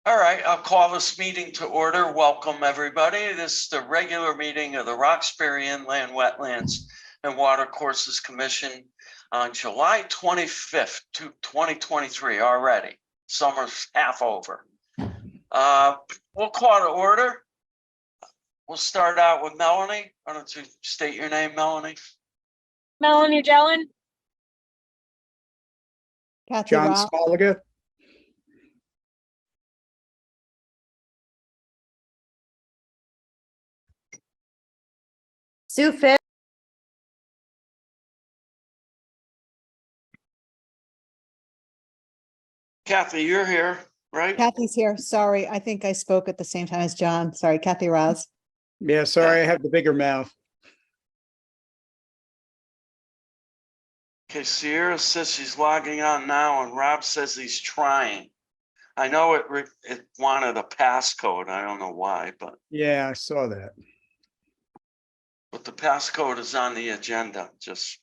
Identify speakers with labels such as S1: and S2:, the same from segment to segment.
S1: All right, I'll call this meeting to order. Welcome, everybody. This is the regular meeting of the Roxbury Inland Wetlands and Watercourses Commission on July 25th, 2023 already. Summer's half over. We'll call to order. We'll start out with Melanie. Why don't you state your name, Melanie?
S2: Melanie Jellin.
S3: Kathy
S4: John
S3: Robb.
S4: Smoliga.
S3: Sue Fitz.
S1: Kathy, you're here, right?
S3: Kathy's here. Sorry, I think I spoke at the same time as John. Sorry, Kathy Roz.
S4: Yeah, sorry, I have the bigger mouth.
S1: Okay, Sierra says she's logging on now, and Rob says he's trying. I know it wanted a passcode. I don't know why, but
S4: Yeah, I saw that.
S1: the passcode is on the agenda. Just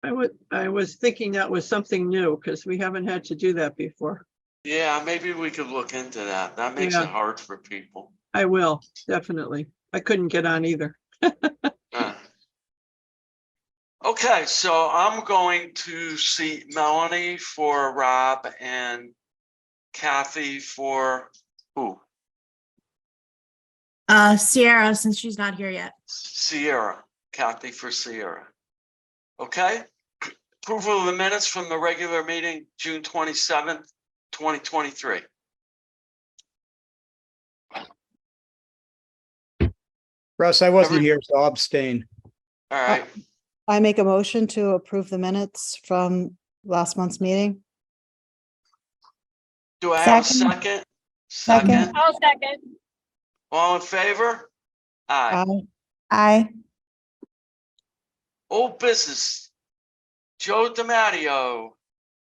S5: I was thinking that was something new because we haven't had to do that before.
S1: yeah, maybe we could look into that. That makes
S5: Yeah.
S1: it hard for people.
S5: I will, definitely. I couldn't get on either.
S1: Okay, so I'm going to see Melanie for Rob and Kathy for who?
S2: Sierra, since she's not here yet.
S1: Sierra. Kathy for Sierra. Okay. Approval of the minutes from the regular meeting, June 27th, 2023.
S4: Russ, I wasn't here, so I'll abstain.
S1: All right.
S3: I make a motion to approve the minutes from last month's meeting.
S1: Do I have a
S3: Second.
S1: second?
S3: Second.
S2: I'll second.
S1: All in favor? Aye.
S3: Aye.
S1: Old business. Joe DiMatteo,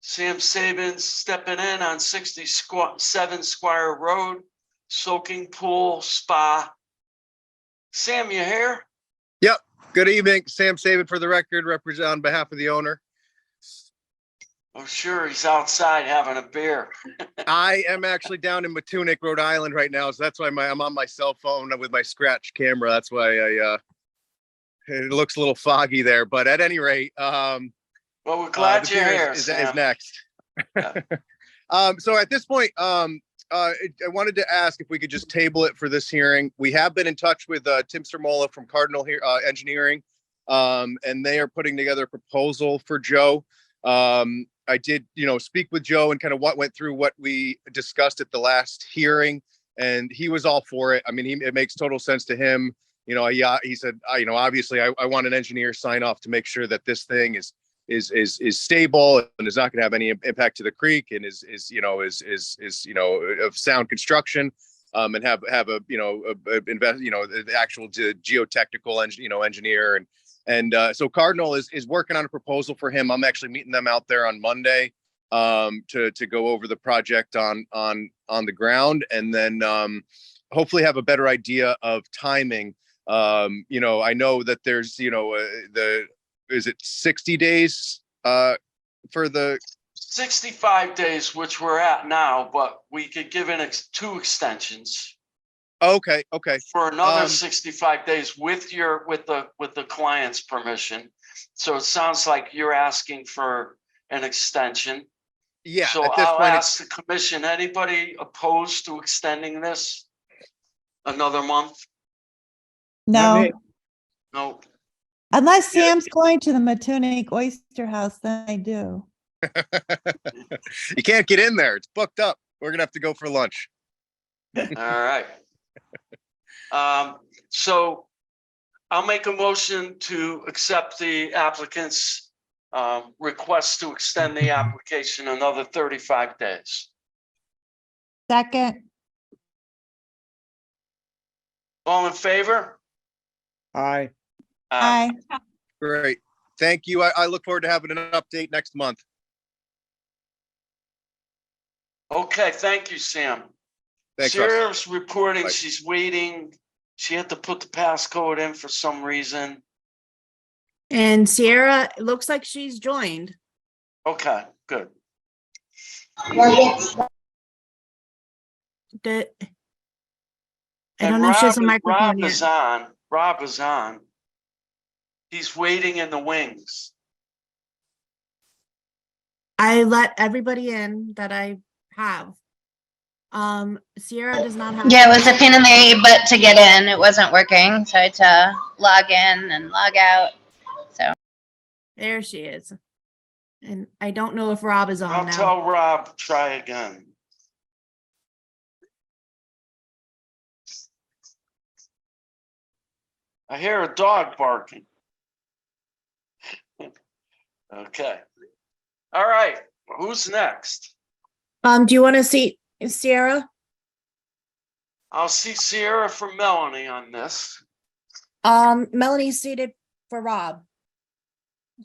S1: Sam Sabins stepping in on 67 Squire Road, soaking pool spa. Sam, you here?
S6: Yep. Good evening. Sam Saban for the record, represent on behalf of the owner.
S1: I'm sure he's outside having a beer.
S6: I am actually down in Matunic, Rhode Island right now. So that's why I'm on my cell phone with my scratch camera. That's why it looks a little foggy there. But at any rate,
S1: Well, we're glad
S6: the
S1: you're
S6: beer
S1: here,
S6: is
S1: Sam.
S6: next.
S1: Yeah.
S6: So at this point, I wanted to ask if we could just table it for this hearing. We have been in touch with Tim Sermola from Cardinal Engineering, and they are putting together a proposal for Joe. I did, speak with Joe and kind of went through what we discussed at the last hearing, and he was all for it. I mean, it makes total sense to him. He said, obviously I want an engineer sign off to make sure that this thing is stable and is not going to have any impact to the creek and is of sound construction, and have a the actual geotechnical engineer and so Cardinal is working on a proposal for him. I'm actually meeting them out there on Monday to go over the project on the ground, and then hopefully have a better idea of timing. I know that there's is it 60 days for the
S1: 65 days, which we're at now, but we could give in 2 extensions.
S6: Okay.
S1: For another 65 days with the client's permission. So it sounds like you're asking for an extension.
S6: Yeah.
S1: So
S6: at this
S1: I'll
S6: point,
S1: ask the commission, anybody opposed to extending this another month?
S4: Not
S3: No,
S4: me.
S1: No.
S3: unless
S1: Yeah.
S3: Sam's going to the Matunic Oyster House, then I do.
S6: you can't get in there. It's booked up. We're gonna have to go for lunch.
S1: All right. So I'll make a motion to accept the applicant's request to extend the application another 35 days.
S3: Second.
S1: All in favor?
S4: Aye.
S3: Aye.
S6: Great. Thank you. I look forward to having an update next month.
S1: Okay, thank you, Sam.
S6: Thanks, Russ.
S1: Sarah's reporting
S6: Bye.
S1: she's waiting. She had to put the passcode in for some reason.
S2: And Sierra, it looks like she's joined.
S1: Okay, good.
S2: I
S1: And
S2: don't know if she has a microphone
S1: Rob
S2: yet.
S1: is on. Rob is on. He's waiting in the wings.
S2: I let everybody in that I have. Sierra does not have.
S7: Yeah, it was a pain in the butt to get in. It wasn't working, so I had to log in and log out.
S2: There she is. And I don't know if Rob is on
S1: I'll
S2: now.
S1: tell Rob, try again. I hear a dog barking. Okay. All right. Who's next?
S2: Do you want to see Sierra?
S1: I'll see Sierra for Melanie on this.
S2: Melanie's seated for Rob.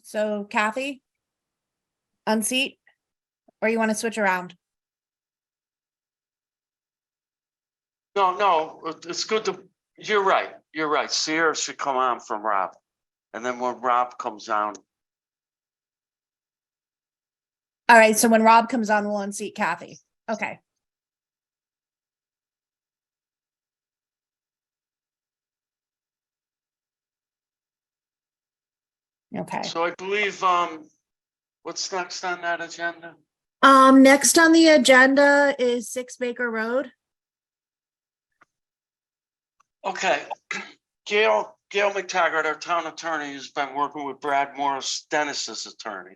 S2: So Kathy, unseat, or you want to switch around?
S1: No, it's good to, you're right. You're right. Sierra should come on from Rob. And then when Rob comes on,
S2: All right, so when Rob comes on, we'll unseat Kathy. Okay. Okay.
S1: so I believe, what's next on that agenda?
S2: Next on the agenda is 6 Baker Road.
S1: Okay, Gail McTaggart, our town attorney, has been working with Brad Morris, Dennis's attorney.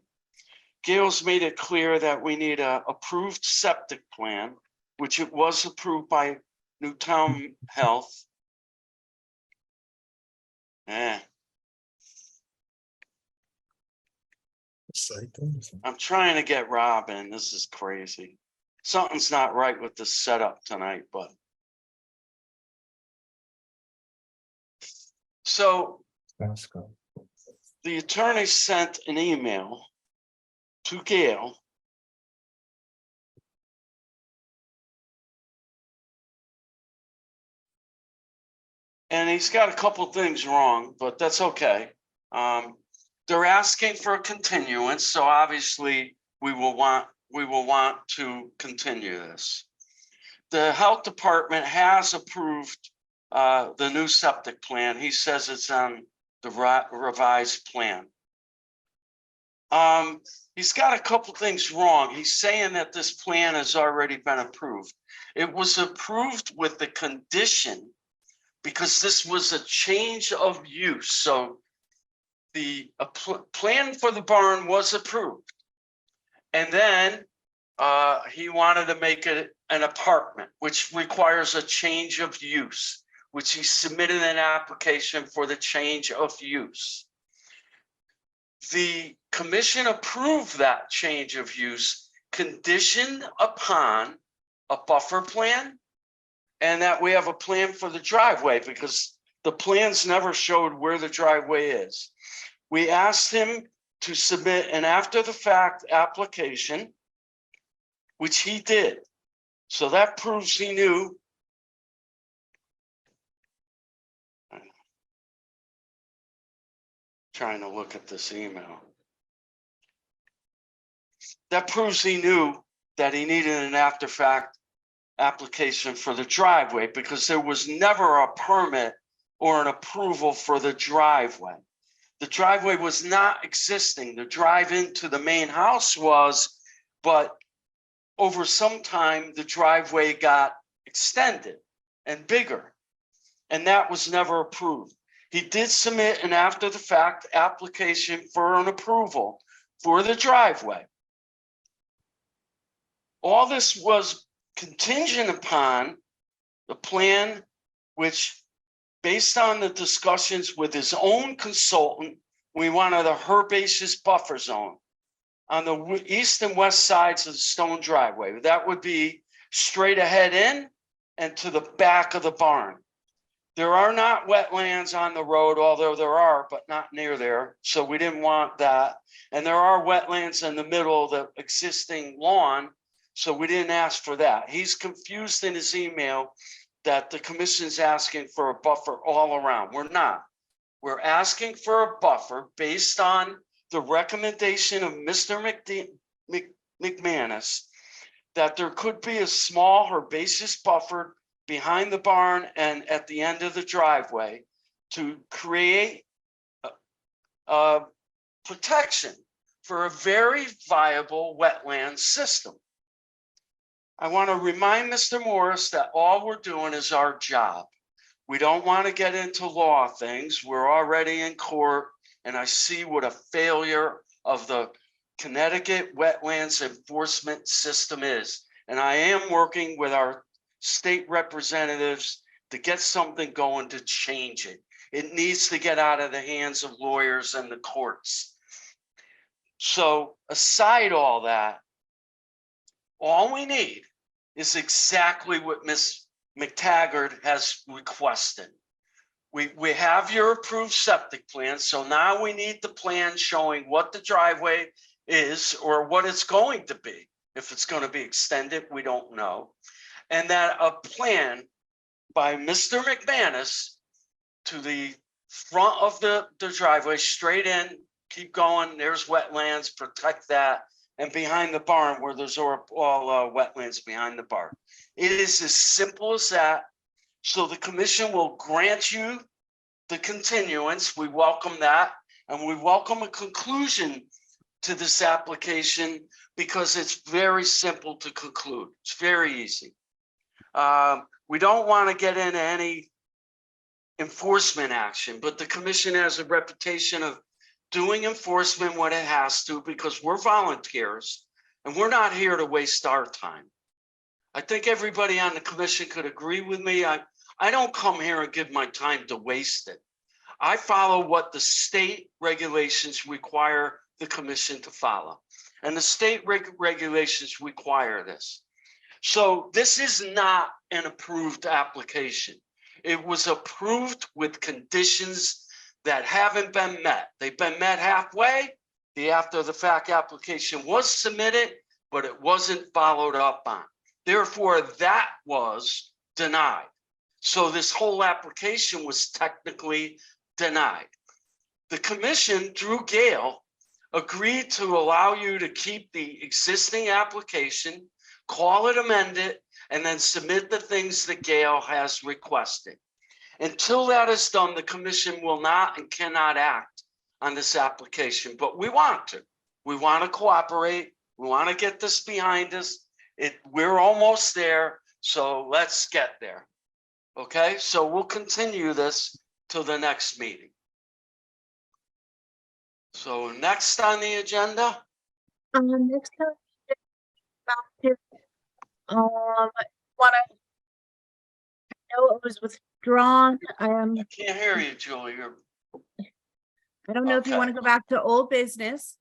S1: Gail's made it clear that we need a approved septic plan, which it was approved by Newtown Health. I'm trying to get Rob in. This is crazy. Something's not right with the setup tonight, but. So the attorney sent an email to Gail. And he's got a couple things wrong, but that's okay. They're asking for a continuance, so obviously we will want to continue this. The health department has approved the new septic plan. He says it's on the revised plan. He's got a couple things wrong. He's saying that this plan has already been approved. It was approved with the condition because this was a change of use. So the plan for the barn was approved. And then he wanted to make it an apartment, which requires a change of use, which he submitted an application for the change of use. The commission approved that change of use conditioned upon a buffer plan and that we have a plan for the driveway because the plans never showed where the driveway is. We asked him to submit an after the fact application, which he did. So that proves he knew. Trying to look at this email. That proves he knew that he needed an after fact application for the driveway because there was never a permit or an approval for the driveway. The driveway was not existing. The drive into the main house was, but over some time, the driveway got extended and bigger, and that was never approved. He did submit an after the fact application for an approval for the driveway. All this was contingent upon the plan, which based on the discussions with his own consultant, we wanted a herbaceous buffer zone on the east and west sides of the stone driveway. That would be straight ahead in and to the back of the barn. There are not wetlands on the road, although there are, but not near there. So we didn't want that. And there are wetlands in the middle of the existing lawn. So we didn't ask for that. He's confused in his email that the commission's asking for a buffer all around. We're not. We're asking for a buffer based on the recommendation of Mr. McManus that there could be a small herbaceous buffer behind the barn and at the end of the driveway to create protection for a very viable wetland system. I want to remind Mr. Morris that all we're doing is our job. We don't want to get into law things. We're already in court, and I see what a failure of the Connecticut wetlands enforcement system is. And I am working with our state representatives to get something going to change it. It needs to get out of the hands of lawyers and the courts. So aside all that, all we need is exactly what Ms. McTaggart has requested. We have your approved septic plan, so now we need the plan showing what the driveway is or what it's going to be. If it's going to be extended, we don't know. And that a plan by Mr. McManus to the front of the driveway, straight in, keep going, there's wetlands, protect that, and behind the barn where there's all wetlands behind the barn. It is as simple as that. So the commission will grant you the continuance. We welcome that, and we welcome a conclusion to this application because it's very simple to conclude. It's very easy. We don't want to get into any enforcement action, but the commission has a reputation of doing enforcement when it has to because we're volunteers and we're not here to waste our time. I think everybody on the commission could agree with me. I don't come here and give my time to waste it. I follow what the state regulations require the commission to follow. And the state regulations require this. So this is not an approved application. It was approved with conditions that haven't been met. They've been met halfway. The after the fact application was submitted, but it wasn't followed up on. Therefore, that was denied. So this whole application was technically denied. The commission, through Gail, agreed to allow you to keep the existing application, call it amended, and then submit the things that Gail has requested. Until that is done, the commission will not and cannot act on this application, but we want to. We want to cooperate. We want to get this behind us. We're almost there, so let's get there. Okay, so we'll continue this till the next meeting. So next on the agenda,
S2: Next time, want to know it was withdrawn.
S1: I can't hear you, Julie.
S2: I don't know if you want to go back to old business.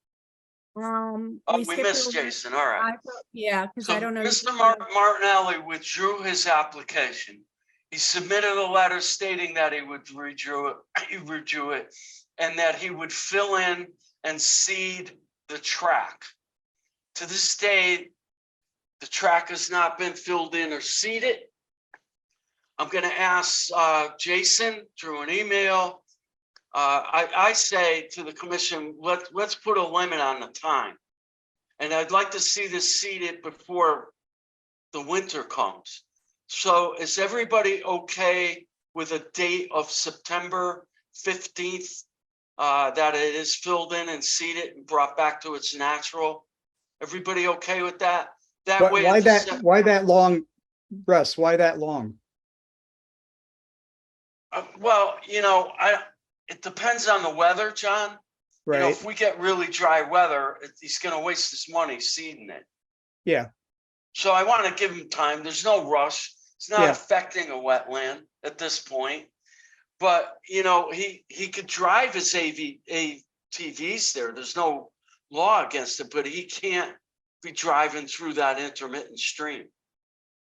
S1: Oh, we
S2: skipped
S1: missed
S2: over-
S1: Jason. All right.
S2: Yeah, because
S1: So
S2: I don't know.
S1: Mr. Martinelli withdrew his application. He submitted a letter stating that he would withdrew it, and that he would fill in and seed the track. To this day, the track has not been filled in or seeded. I'm going to ask Jason through an email. I say to the commission, let's put a limit on the time. And I'd like to see this seeded before the winter comes. So is everybody okay with a date of September 15th that it is filled in and seeded and brought back to its natural? Everybody okay with that? That way.
S4: Why that long, Russ? Why that long?
S1: Well, it depends on the weather, John.
S4: Right?
S1: If we get really dry weather, he's going to waste his money seeding it.
S4: Yeah.
S1: So I want to give him time. There's no rush. It's not
S4: Yeah.
S1: affecting a wetland at this point. But, he could drive his ATVs there. There's no law against it, but he can't be driving through that intermittent stream.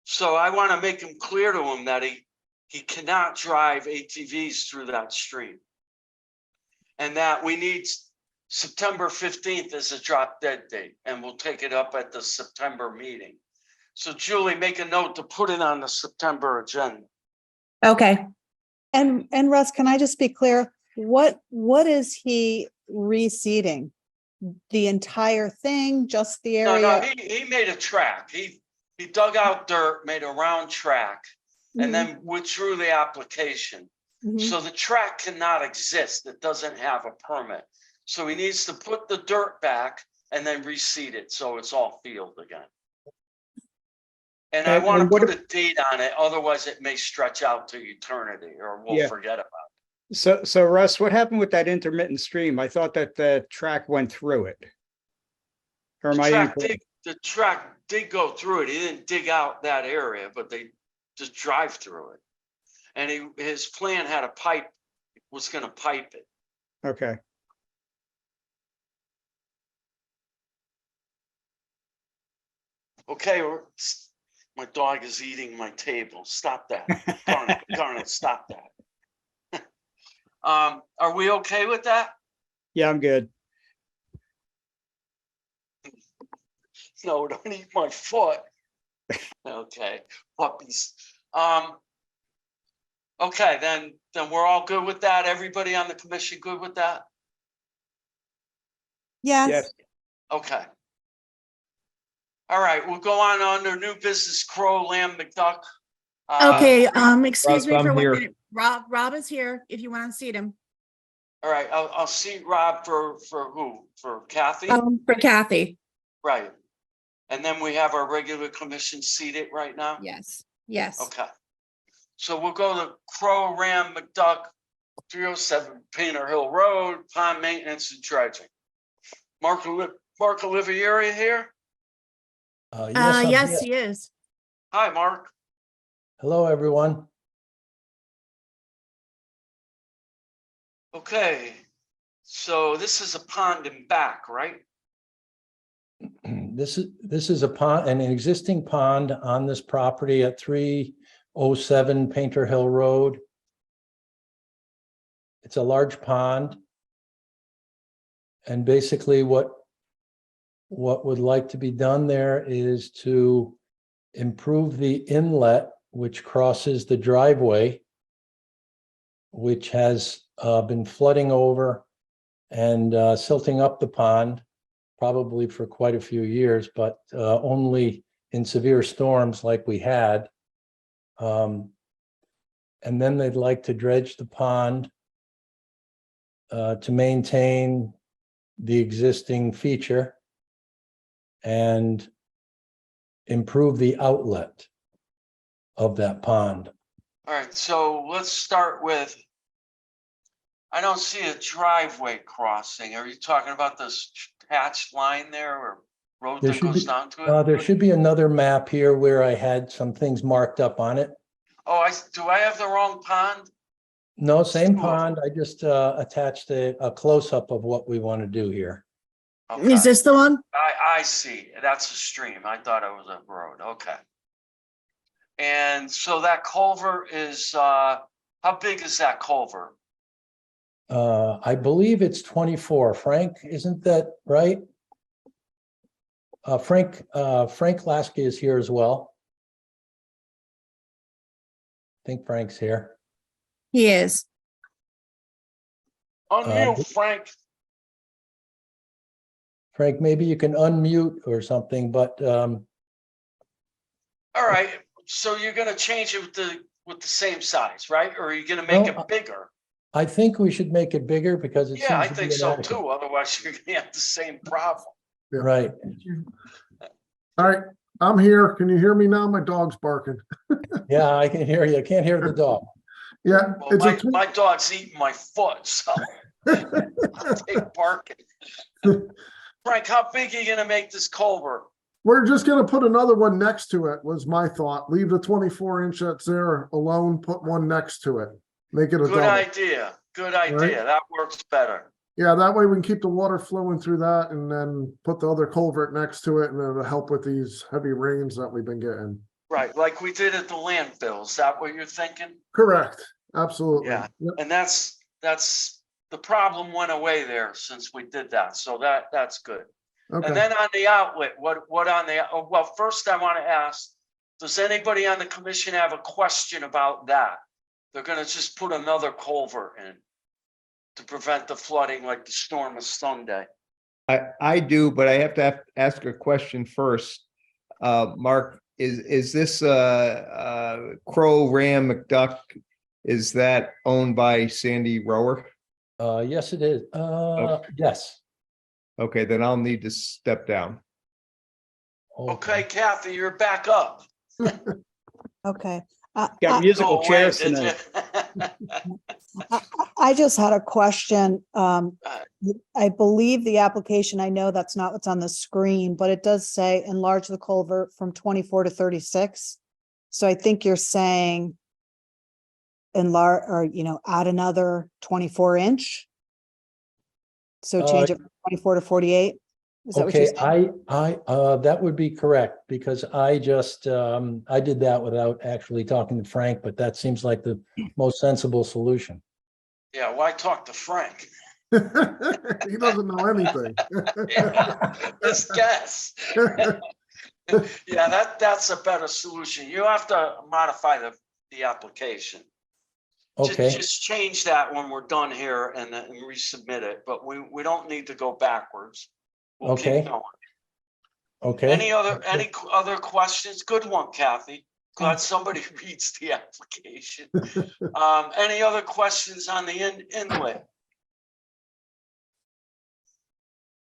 S1: So I want to make him clear to him that he cannot drive ATVs through that stream. And that we need September 15th as a drop dead date, and we'll take it up at the September meeting. So Julie, make a note to put it on the September agenda.
S2: Okay.
S3: And Russ, can I just be clear? What is he reseeding? The entire thing, just the
S1: No,
S3: area?
S1: he made a track. he dug out dirt, made a round track,
S2: Mhm,
S1: and then withdrew the application.
S2: mhm.
S1: So the track cannot exist. It doesn't have a permit. So he needs to put the dirt back and then reseed it, so it's all field again. And I
S4: And
S1: want to
S4: what
S1: put a date on it, otherwise it may stretch out to eternity, or we'll
S4: Yeah.
S1: forget about it.
S4: So Russ, what happened with that intermittent stream? I thought that the track went through it. Or am I incorrect?
S1: The track did go through it. He didn't dig out that area, but they just drive through it. And his plan had a pipe, was gonna pipe it.
S4: Okay.
S1: Okay, my dog is eating my table. Stop that. Garnet, stop that. Are we okay with that?
S4: Yeah, I'm good.
S1: No, don't eat my foot. Okay, puppies. Okay, then we're all good with that. Everybody on the commission good with that?
S3: Yes,
S4: Yes.
S1: Okay. All right, we'll go on under new business, Crow, Lamb, McDuck.
S2: Okay, excuse me
S8: Russ,
S2: for
S8: I'm
S2: 1
S8: here.
S2: minute. Rob is here if you want to seat him.
S1: All right, I'll see Rob for who? For Kathy?
S2: For Kathy.
S1: Right. And then we have our regular commission seated right now?
S2: Yes, yes.
S1: Okay. So we'll go to Crow, Ram, McDuck, 307 Painter Hill Road, pond maintenance and dredging. Mark Olivieri here?
S8: Yes, I'm
S2: Yes,
S8: here.
S2: he is.
S1: Hi, Mark.
S8: Hello, everyone.
S1: Okay. So this is a pond in back, right?
S8: This is a pond, an existing pond on this property at 307 Painter Hill Road. It's a large pond. And basically what would like to be done there is to improve the inlet, which crosses the driveway, which has been flooding over and silting up the pond, probably for quite a few years, but only in severe storms like we had. And then they'd like to dredge the pond to maintain the existing feature and improve the outlet of that pond.
S1: All right, so let's start with, I don't see a driveway crossing. Are you talking about this hatched line there or road
S8: There
S1: that
S8: should
S1: goes
S8: be-
S1: down to it?
S8: There should be another map here where I had some things marked up on it.
S1: Oh, do I have the wrong pond?
S8: No, same
S1: Two of them.
S8: pond. I just attached a close-up of what we want to do here.
S1: Okay.
S2: Is this the one?
S1: I see. That's a stream. I thought it was a road. Okay. And so that culvert is, how big is that culvert?
S8: I believe it's 24. Frank, isn't that right? Frank Lasky is here as well. I think Frank's here.
S2: He is.
S1: Unmute, Frank.
S8: Frank, maybe you can unmute or something, but
S1: All right. So you're gonna change it with the same size, right? Or are you gonna make
S8: No,
S1: it bigger?
S8: I think we should make it bigger because it
S1: Yeah, I
S8: seems to
S1: think
S8: be
S1: so
S8: inadequate.
S1: too. Otherwise, you're gonna have the same problem.
S8: Right.
S9: All right, I'm here. Can you hear me now? My dog's barking.
S8: Yeah, I can hear you. I can't hear the dog.
S9: Yeah,
S1: Well,
S9: it's a
S1: my dog's eating my foot, so take barking. Frank, how big are you gonna make this culvert?
S9: We're just gonna put another one next to it, was my thought. Leave the 24-inch that's there alone, put one next to it. Make it a
S1: Good
S9: double.
S1: idea. Good idea. That works better.
S9: Yeah, that way we can keep the water flowing through that and then put the other culvert next to it and it'll help with these heavy rains that we've been getting.
S1: Right, like we did at the landfill. Is that what you're thinking?
S9: Correct, absolutely.
S1: Yeah.
S9: Yep.
S1: And that's the problem went away there since we did that. So that's good.
S9: Okay.
S1: And then on the outlet, what on the, well, first I want to ask, does anybody on the commission have a question about that? They're gonna just put another culvert in to prevent the flooding like the storm of Sunday.
S10: I do, but I have to ask a question first. Mark, is this Crow Ram McDuck? Is that owned by Sandy Rower?
S8: Yes, it is. Yes.
S10: Okay, then I'll need to step down.
S1: Okay, Kathy, you're back up.
S3: Okay.
S4: Got musical
S1: Go away,
S4: chairs
S1: did
S4: tonight.
S1: you?
S3: I just had a question. I believe the application, I know that's not what's on the screen, but it does say enlarge the culvert from 24 to 36. So I think you're saying enlarge, or, add another 24-inch. So change it from 24 to 48. Is that what you're
S8: Okay,
S3: saying?
S8: that would be correct, because I just, I did that without actually talking to Frank, but that seems like the most sensible solution.
S1: Yeah, why talk to Frank?
S9: He doesn't know anything.
S1: Yeah, just guess. Yeah, that's a better solution. You have to modify the application.
S8: Okay,
S1: Just change that when we're done here and then resubmit it, but we don't need to go backwards. We'll
S8: Okay.
S1: keep going.
S8: okay.
S1: Any other questions? Good one, Kathy. Glad somebody reads the application. Any other questions on the inlet?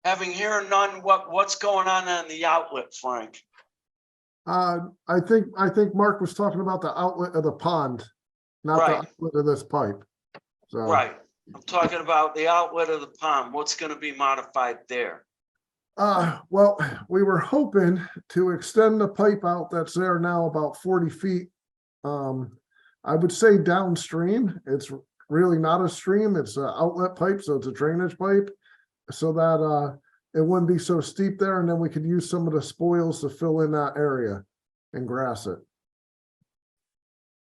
S1: Having here none, what's going on the outlet, Frank?
S9: I think Mark was talking about the outlet of the pond, not the
S1: Right.
S9: outlet of this pipe. So.
S1: Right. I'm talking about the outlet of the pond. What's going to be modified there?
S9: Well, we were hoping to extend the pipe out that's there now about 40 feet. I would say downstream. It's really not a stream. It's an outlet pipe, so it's a drainage pipe, so that it wouldn't be so steep there, and then we could use some of the spoils to fill in that area and grass it.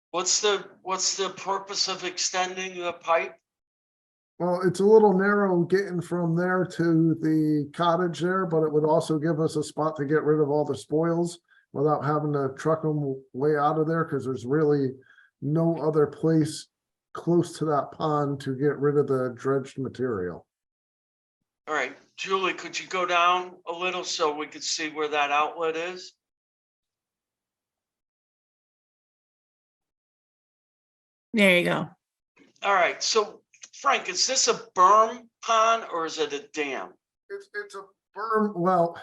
S1: What's the purpose of extending the pipe?
S9: Well, it's a little narrow getting from there to the cottage there, but it would also give us a spot to get rid of all the spoils without having to truck them way out of there, because there's really no other place close to that pond to get rid of the dredged material.
S1: All right, Julie, could you go down a little so we could see where that outlet is?
S2: There you go.
S1: All right, so Frank, is this a berm pond or is it a dam?
S9: It's a berm. Well,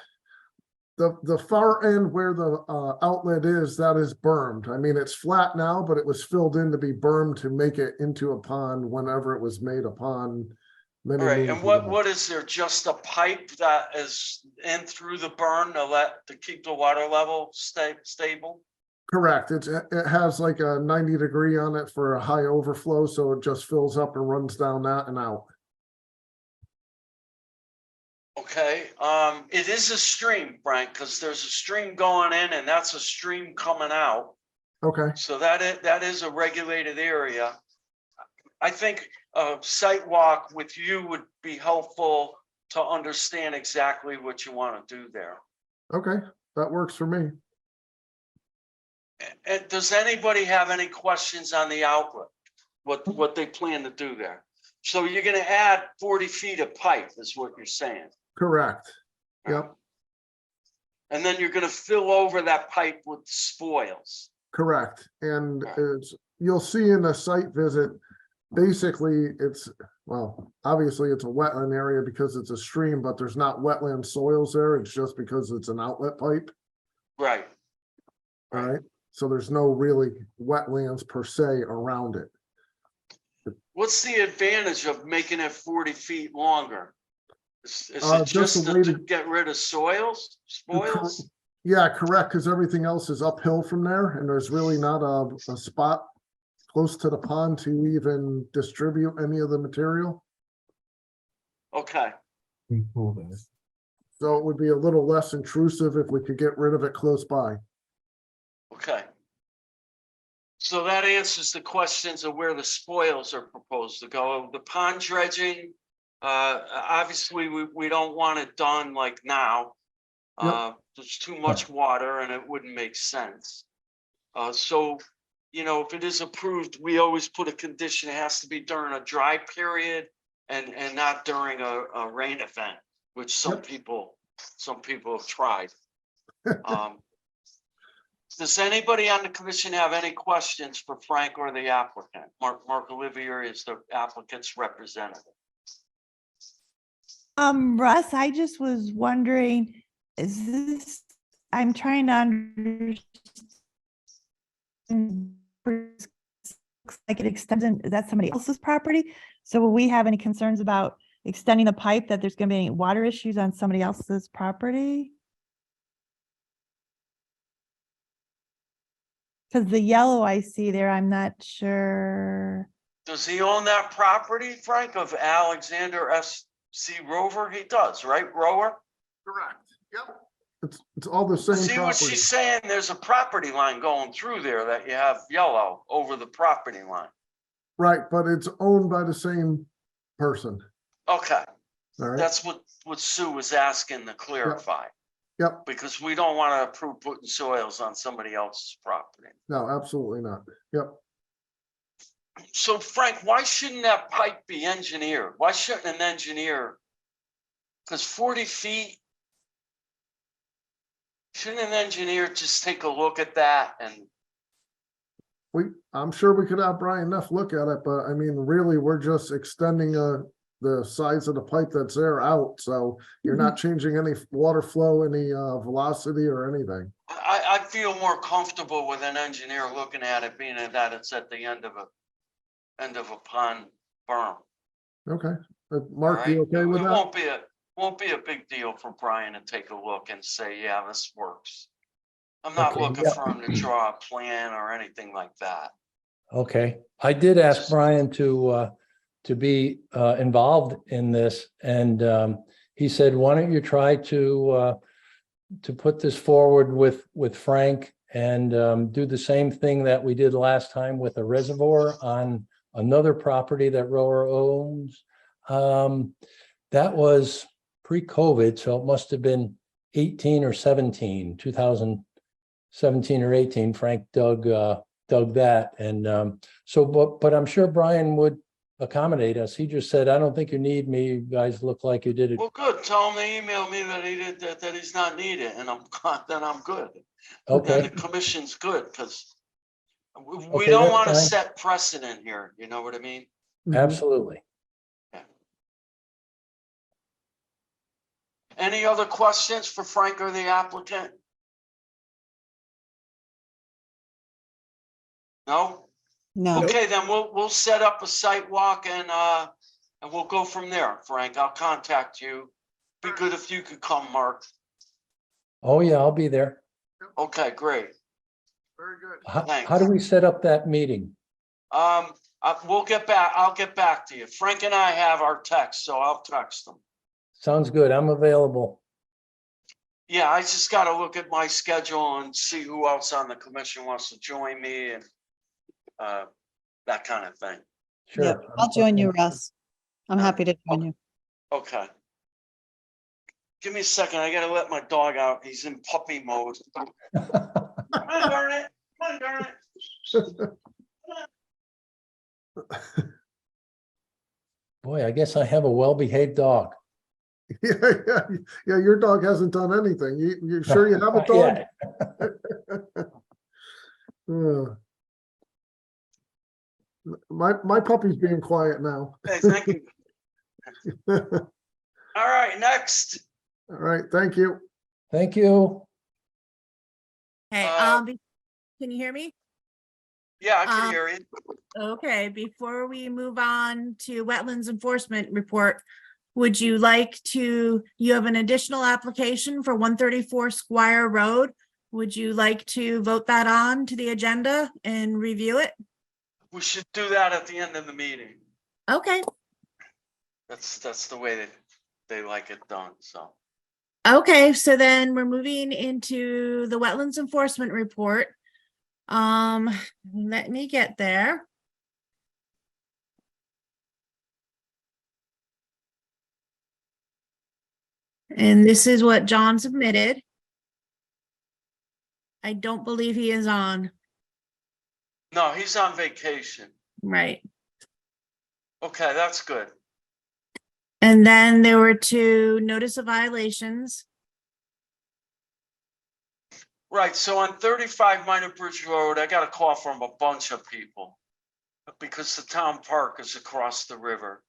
S9: the far end where the outlet is, that is bermed. I mean, it's flat now, but it was filled in to be bermed to make it into a pond whenever it was made a pond.
S1: All right,
S9: moons
S1: and
S9: ago.
S1: what is there? Just a pipe that is in through the burn to keep the water level stable?
S9: Correct. It has like a 90-degree on it for a high overflow, so it just fills up and runs down that and out.
S1: Okay, it is a stream, Frank, because there's a stream going in and that's a stream coming out.
S9: Okay.
S1: So that is a regulated area. I think a site walk with you would be helpful to understand exactly what you want to do there.
S9: Okay, that works for me.
S1: And does anybody have any questions on the outlet? What they plan to do there? So you're gonna add 40 feet of pipe is what you're saying?
S9: Correct. Yep,
S1: And then you're gonna fill over that pipe with spoils.
S9: correct. And
S1: Right.
S9: you'll see in the site visit, basically well, obviously it's a wetland area because it's a stream, but there's not wetland soils there. It's just because it's an outlet pipe.
S1: Right.
S9: All right. So there's no really wetlands per se around it.
S1: What's the advantage of making it 40 feet longer? Is it
S9: Just
S1: just
S9: a way
S1: to
S9: to-
S1: get rid of spoils?
S9: Yeah, correct, because everything else is uphill from there, and there's really not a spot close to the pond to even distribute any of the material.
S1: Okay,
S9: So it would be a little less intrusive if we could get rid of it close by.
S1: okay. So that answers the questions of where the spoils are proposed to go. The pond dredging, obviously, we don't want it done like now. There's too much water and it wouldn't make sense. So, if it is approved, we always put a condition, it has to be during a dry period and not during a rain event, which some people have tried. Does anybody on the commission have any questions for Frank or the applicant? Mark Olivier is the applicant's representative.
S11: Russ, I just was wondering, is this, I'm trying to understand. Looks like it extends in, is that somebody else's property? So will we have any concerns about extending the pipe, that there's gonna be any water issues on somebody else's property? Because the yellow I see there, I'm not sure.
S1: Does he own that property, Frank, of Alexander S.C. Rover? He does, right, Rower?
S9: Correct. Yep. It's all the same
S1: See what
S9: property.
S1: she's saying? There's a property line going through there that you have yellow over the property line.
S9: Right, but it's owned by the same person.
S1: Okay,
S9: All right.
S1: that's what Sue was asking to clarify.
S9: Yep.
S1: Because we don't want to approve putting soils on somebody else's property.
S9: No, absolutely not. Yep.
S1: So Frank, why shouldn't that pipe be engineered? Why shouldn't an engineer? Because 40 feet. Shouldn't an engineer just take a look at that and?
S9: I'm sure we could have Brian Neff look at it, but I mean, really, we're just extending the size of the pipe that's there out. So you're not changing any water flow, any velocity or anything.
S1: I feel more comfortable with an engineer looking at it, being that it's at the end of a pond berm.
S9: Okay. Mark, you
S1: Alright?
S9: okay with
S1: It
S9: that?
S1: won't be a big deal for Brian to take a look and say, yeah, this works. I'm not
S8: Okay,
S1: looking
S8: yeah.
S1: for him to draw a plan or anything like that.
S8: Okay, I did ask Brian to be involved in this, and he said, why don't you try to put this forward with Frank and do the same thing that we did last time with a reservoir on another property that Rower owns. That was pre-COVID, so it must have been 18 or 2017 or 18. Frank dug that, and but I'm sure Brian would accommodate us. He just said, I don't think you need me. You guys look like you did it.
S1: Well, good. Tell him to email me that he did that he's not needed, and then I'm good.
S8: Okay.
S1: And the commission's good because we
S8: Okay,
S1: don't
S8: that's
S1: want to
S8: fine.
S1: set precedent here. You know what I mean?
S9: Mhm.
S8: Absolutely.
S1: Any other questions for Frank or the applicant? No?
S3: No,
S1: Okay, then we'll set up a site walk and we'll go from there, Frank. I'll contact you. Be good if you could come, Mark.
S8: Oh, yeah, I'll be there.
S1: Okay, great.
S9: Very good.
S8: How do we set up that meeting?
S1: We'll get back. I'll get back to you. Frank and I have our text, so I'll text them.
S8: Sounds good. I'm available.
S1: Yeah, I just got to look at my schedule and see who else on the commission wants to join me and that kind of thing.
S8: Sure.
S3: yeah, I'll join you, Russ. I'm happy to join you.
S1: Okay. Give me a second. I gotta let my dog out. He's in puppy mode. Come on, darn it. Come on, darn it.
S8: Boy, I guess I have a well-behaved dog.
S9: Yeah, your dog hasn't done anything. You sure you have a dog?
S8: Yeah.
S9: My puppy's being quiet now.
S1: Hey, thank you. All right, next.
S9: All right, thank you.
S8: Thank you.
S2: Hey,
S1: Uh,
S2: can you hear me?
S1: Yeah, I can hear you.
S2: Okay, before we move on to wetlands enforcement report, would you like to, you have an additional application for 134 Squire Road. Would you like to vote that on to the agenda and review it?
S1: We should do that at the end of the meeting.
S2: Okay,
S1: That's the way that they like it done, so.
S2: okay, so then we're moving into the wetlands enforcement report. Let me get there. And this is what John submitted. I don't believe he is on,
S1: No, he's on vacation.
S2: right?
S1: Okay, that's good.
S2: And then there were two notice of violations.
S1: Right, so on 35 Minor Bridge Road, I got a call from a bunch of people. Because the town park is across the river,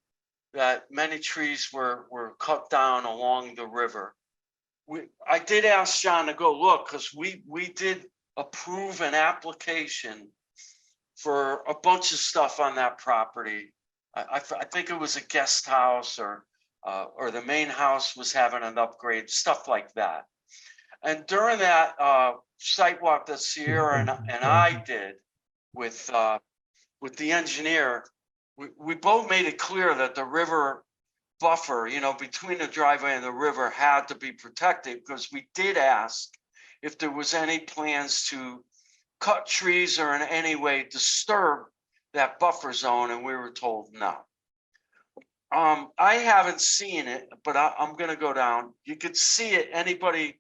S1: that many trees were cut down along the river. I did ask John to go look, because we did approve an application for a bunch of stuff on that property. I think it was a guest house or the main house was having an upgrade, stuff like that. And during that site walk that Sierra and I did with the engineer, we both made it clear that the river buffer, between the driveway and the river had to be protected, because we did ask if there was any plans to cut trees or in any way disturb that buffer zone, and we were told no. I haven't seen it, but I'm gonna go down. You could see it, anybody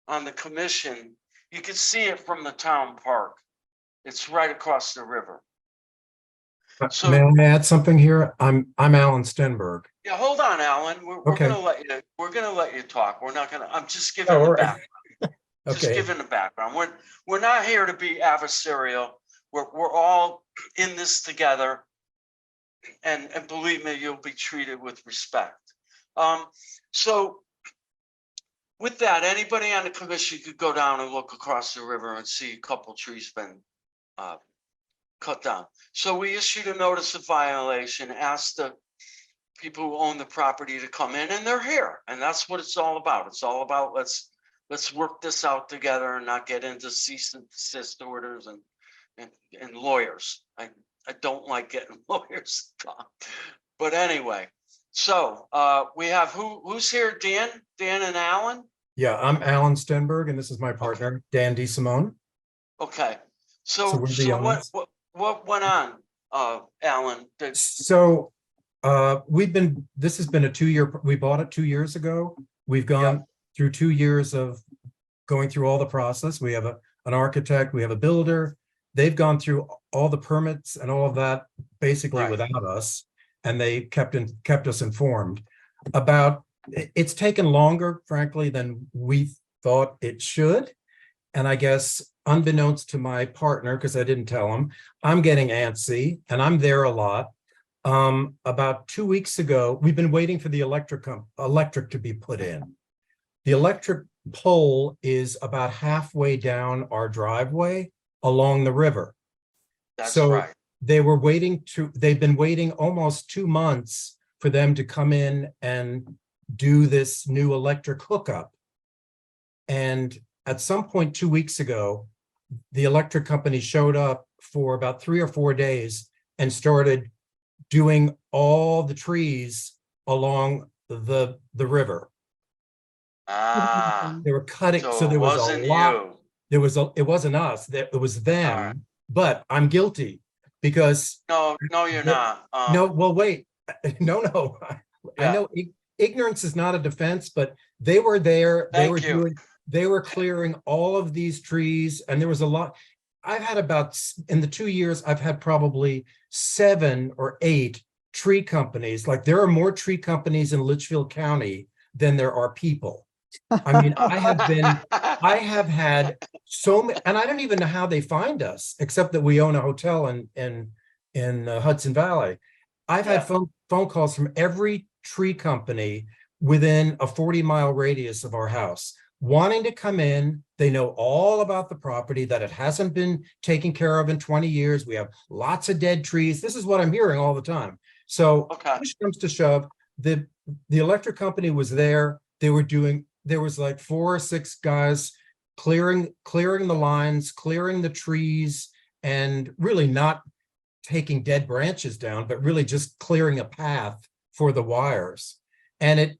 S1: on the commission, you could see it from the town park. It's right across the river. So-
S12: May I add something here? I'm Alan Stenberg.
S1: Yeah, hold on, Alan. We're
S12: Okay.
S1: gonna let you talk. We're not gonna, I'm just giving
S12: Oh,
S1: the
S12: all right.
S1: background. Just
S12: Okay.
S1: giving the background. We're not here to be adversarial. We're all in this together. And believe me, you'll be treated with respect. So with that, anybody on the commission could go down and look across the river and see a couple trees been cut down. So we issued a notice of violation, asked the people who own the property to come in, and they're here. And that's what it's all about. It's all about let's work this out together and not get into cease and desist orders and lawyers. I don't like getting lawyers involved. But anyway, so we have who's here? Dan and Alan?
S12: Yeah, I'm Alan Stenberg, and this is my partner, Dan DeSimone.
S1: Okay.
S12: So
S1: So
S12: we're the owners.
S1: what went on, Alan?
S12: So this has been a 2-year, we bought it 2 years ago. We've gone through 2 years of going through all the process. We have an architect, we have a builder. They've gone through all the permits and all of that basically
S1: Right.
S12: without us. And they kept us informed about, it's taken longer, frankly, than we thought it should. And I guess unbeknownst to my partner, because I didn't tell him, I'm getting antsy and I'm there a lot. About 2 weeks ago, we've been waiting for the electric to be put in. The electric pole is about halfway down our driveway along the river.
S1: That's
S12: So
S1: right.
S12: they've been waiting almost 2 months for them to come in and do this new electric hookup. And at some point 2 weeks ago, the electric company showed up for about 3 or 4 days and started doing all the trees along the river. They were cutting, so
S1: So it
S12: there was a
S1: wasn't
S12: lot.
S1: you.
S12: It wasn't us, it was
S1: All
S12: them,
S1: right.
S12: but I'm guilty because
S1: No, you're not.
S12: no, well, wait, no. I
S1: Yeah.
S12: know ignorance is not a defense, but they were there,
S1: Thank you.
S12: they were clearing all of these trees, and there was a lot. I've had in the 2 years, I've had probably 7 or 8 tree companies. Like, there are more tree companies in Litchfield County than there are people. I mean, I have had so many, and I don't even know how they find us, except that we own a hotel in Hudson Valley. I've had phone calls from every tree company within a 40-mile radius of our house, wanting to come in. They know all about the property, that it hasn't been taken care of in 20 years. We have lots of dead trees. This is what I'm hearing all the time. So push comes to shove, the electric company was there. There was like 4 or 6 guys clearing the lines, clearing the trees, and really not taking dead branches down, but really just clearing a path for the wires. And it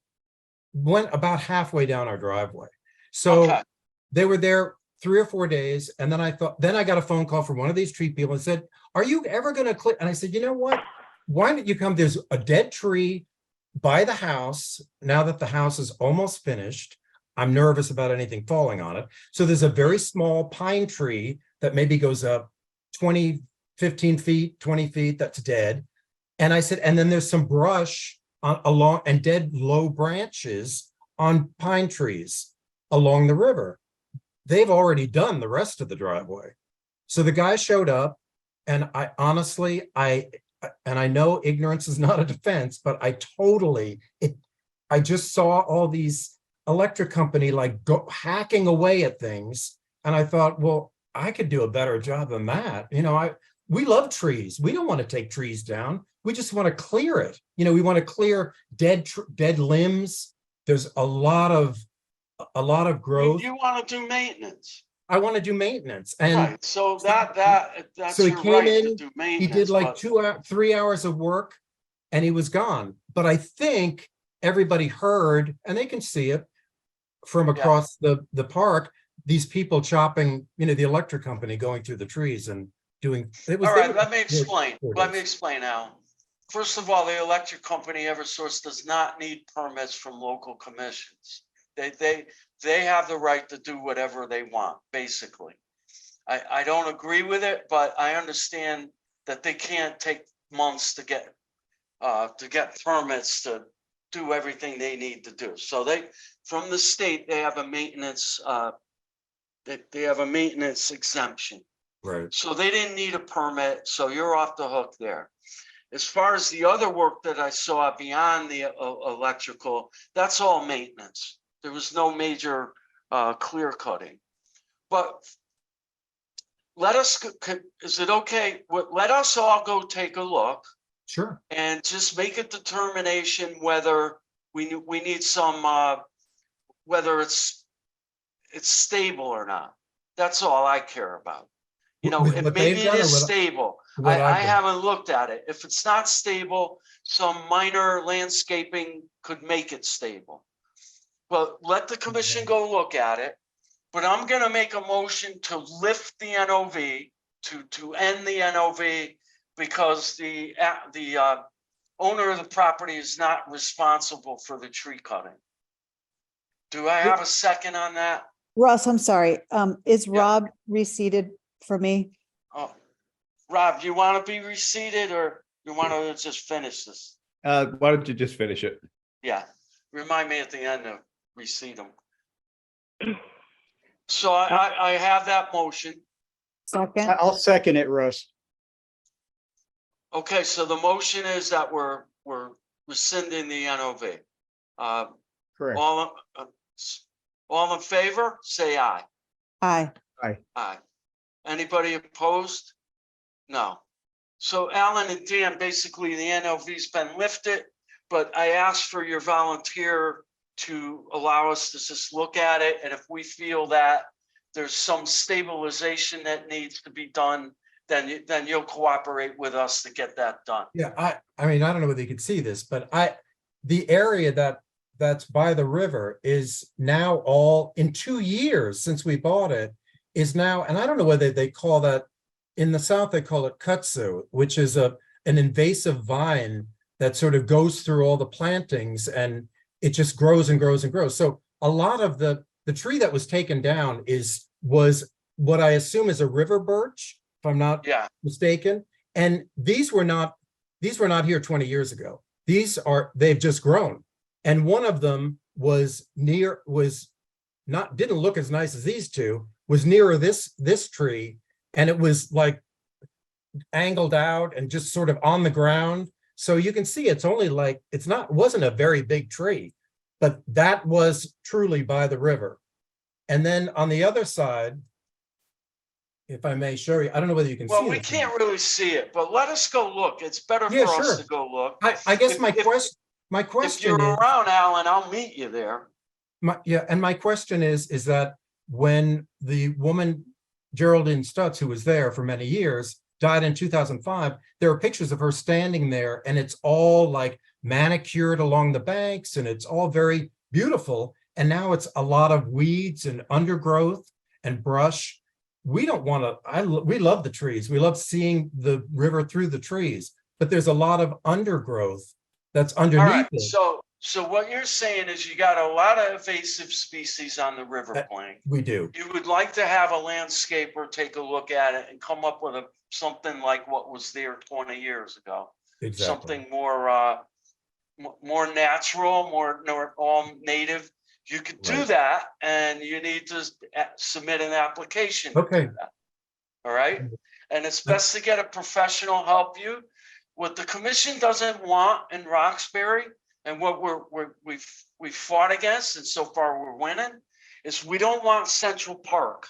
S12: went about halfway down our driveway. So they were there 3 or 4 days. And then I got a phone call from one of these tree people and said, "Are you ever going to clear?" And I said, "You know what? Why don't you come? There's a dead tree by the house. Now that the house is almost finished, I'm nervous about anything falling on it. So there's a very small pine tree that maybe goes up 15 feet, 20 feet, that's dead." And I said, and then there's some brush along and dead low branches on pine trees along the river. they've already done the rest of the driveway. So the guy showed up, and I honestly, I know ignorance is not a defense, but I just saw all these electric company like go hacking away at things. And I thought, well, I could do a better job than that. We love trees. We don't want to take trees down. We just want to clear it. We want to clear dead limbs. There's a lot of growth.
S1: You want to do maintenance.
S12: I want to do maintenance. And
S1: Right, so that's
S12: so he
S1: your
S12: came
S1: right
S12: in,
S1: to do maintenance.
S12: he did like
S1: but-
S12: 3 hours of work and he was gone. But I think everybody heard, and they can see it from across the park, these people chopping, the electric company going through the trees and doing.
S1: All right, let me explain. Let me explain, Al. First of all, the electric company Eversource does not need permits from local commissions. They have the right to do whatever they want, basically. I don't agree with it, but I understand that they can't take months to get permits to do everything they need to do. So from the state, they have a maintenance they have a maintenance exemption.
S12: Right.
S1: So they didn't need a permit, so you're off the hook there. As far as the other work that I saw beyond the electrical, that's all maintenance. There was no major clear cutting. But is it okay? Let us all go take a look.
S12: Sure.
S1: And just make a determination whether we need some, whether it's stable or not. That's all I care about.
S12: With what they've
S1: Maybe
S12: done
S1: it
S12: or
S1: is
S12: what-
S1: stable.
S12: what
S1: I
S12: I've done?
S1: haven't looked at it. If it's not stable, some minor landscaping could make it stable. But let the commission go look at it. But I'm gonna make a motion to lift the NOV, to end the NOV, because the owner of the property is not responsible for the tree cutting. Do I have a second on that?
S3: Russ, I'm sorry. Is
S1: Yeah.
S3: Rob reseated for me?
S1: Oh, Rob, you want to be reseated or you want to just finish this?
S10: Why don't you just finish it?
S1: Yeah, remind me at the end to reseat them. So I have that motion.
S3: Second?
S4: I'll second it, Russ.
S1: Okay, so the motion is that we're rescinding the NOV.
S4: Correct.
S1: All in favor, say aye.
S3: Aye.
S1: Aye. Anybody opposed? No. So Alan and Dan, basically the NOV's been lifted, but I asked for your volunteer to allow us to just look at it. And if we feel that there's some stabilization that needs to be done, then you'll cooperate with us to get that done.
S12: Yeah, I mean, I don't know whether you could see this, but the area that's by the river is now all, in 2 years since we bought it, is now, and I don't know whether they call that, in the South, they call it kudzu, which is an invasive vine that sort of goes through all the plantings and it just grows and grows and grows. So a lot of the tree that was taken down was what I assume is a river birch, if I'm not mistaken. And these were not here 20 years ago. They've just grown. And one of them didn't look as nice as these two, was nearer this tree. And it was like angled out and just sort of on the ground. So you can see it's only like, wasn't a very big tree, but that was truly by the river. And then on the other side, if I may show you, I don't know whether you can see.
S1: Well, we can't really see it, but let us go look. It's better for
S12: Yeah,
S1: us
S12: sure.
S1: to go look.
S12: I guess my
S1: If
S12: question
S1: you're
S12: is,
S1: around, Alan, I'll meet you there.
S12: my question is that when the woman, Geraldine Stutz, who was there for many years, died in 2005, there are pictures of her standing there and it's all like manicured along the banks and it's all very beautiful. And now it's a lot of weeds and undergrowth and brush. We don't want to, we love the trees. We love seeing the river through the trees, but there's a lot of undergrowth that's underneath
S1: All right,
S12: it.
S1: so what you're saying is you got a lot of invasive species on the river plain.
S12: We do.
S1: You would like to have a landscaper take a look at it and come up with something like what was there 20 years ago.
S12: Exactly.
S1: Something more natural, more all native. You could do
S12: Right.
S1: that, and you need to submit an application. to do
S12: Okay.
S1: that. All right, and it's best to get a professional help you. What the commission doesn't want in Roxbury, and what we've fought against, and so far we're winning, is we don't want Central Park.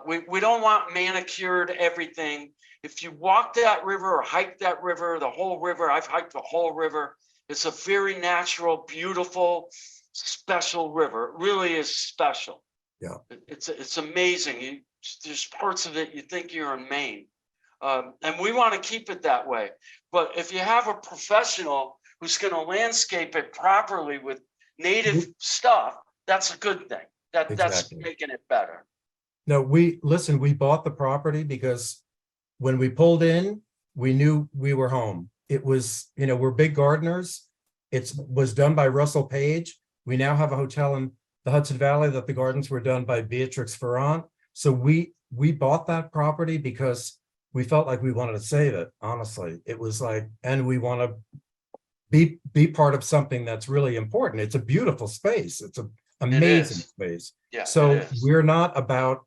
S1: We don't want manicured everything. If you walk that river or hike that river, the whole river, I've hiked the whole river. It's a very natural, beautiful, special river. It really is special.
S12: Yeah.
S1: It's amazing. There's parts of it you think you're in Maine. And we want to keep it that way. But if you have a professional who's going to landscape it properly with native stuff, that's a good thing. That's
S12: Exactly.
S1: making it better.
S12: No, we bought the property because when we pulled in, we knew we were home. It was, we're big gardeners. It was done by Russell Page. We now have a hotel in the Hudson Valley that the gardens were done by Beatrix Ferrand. So we bought that property because we felt like we wanted to save it. Honestly, it was like, and we want to be part of something that's really important. It's a beautiful space. It's an amazing space.
S1: Yeah.
S12: So we're not about,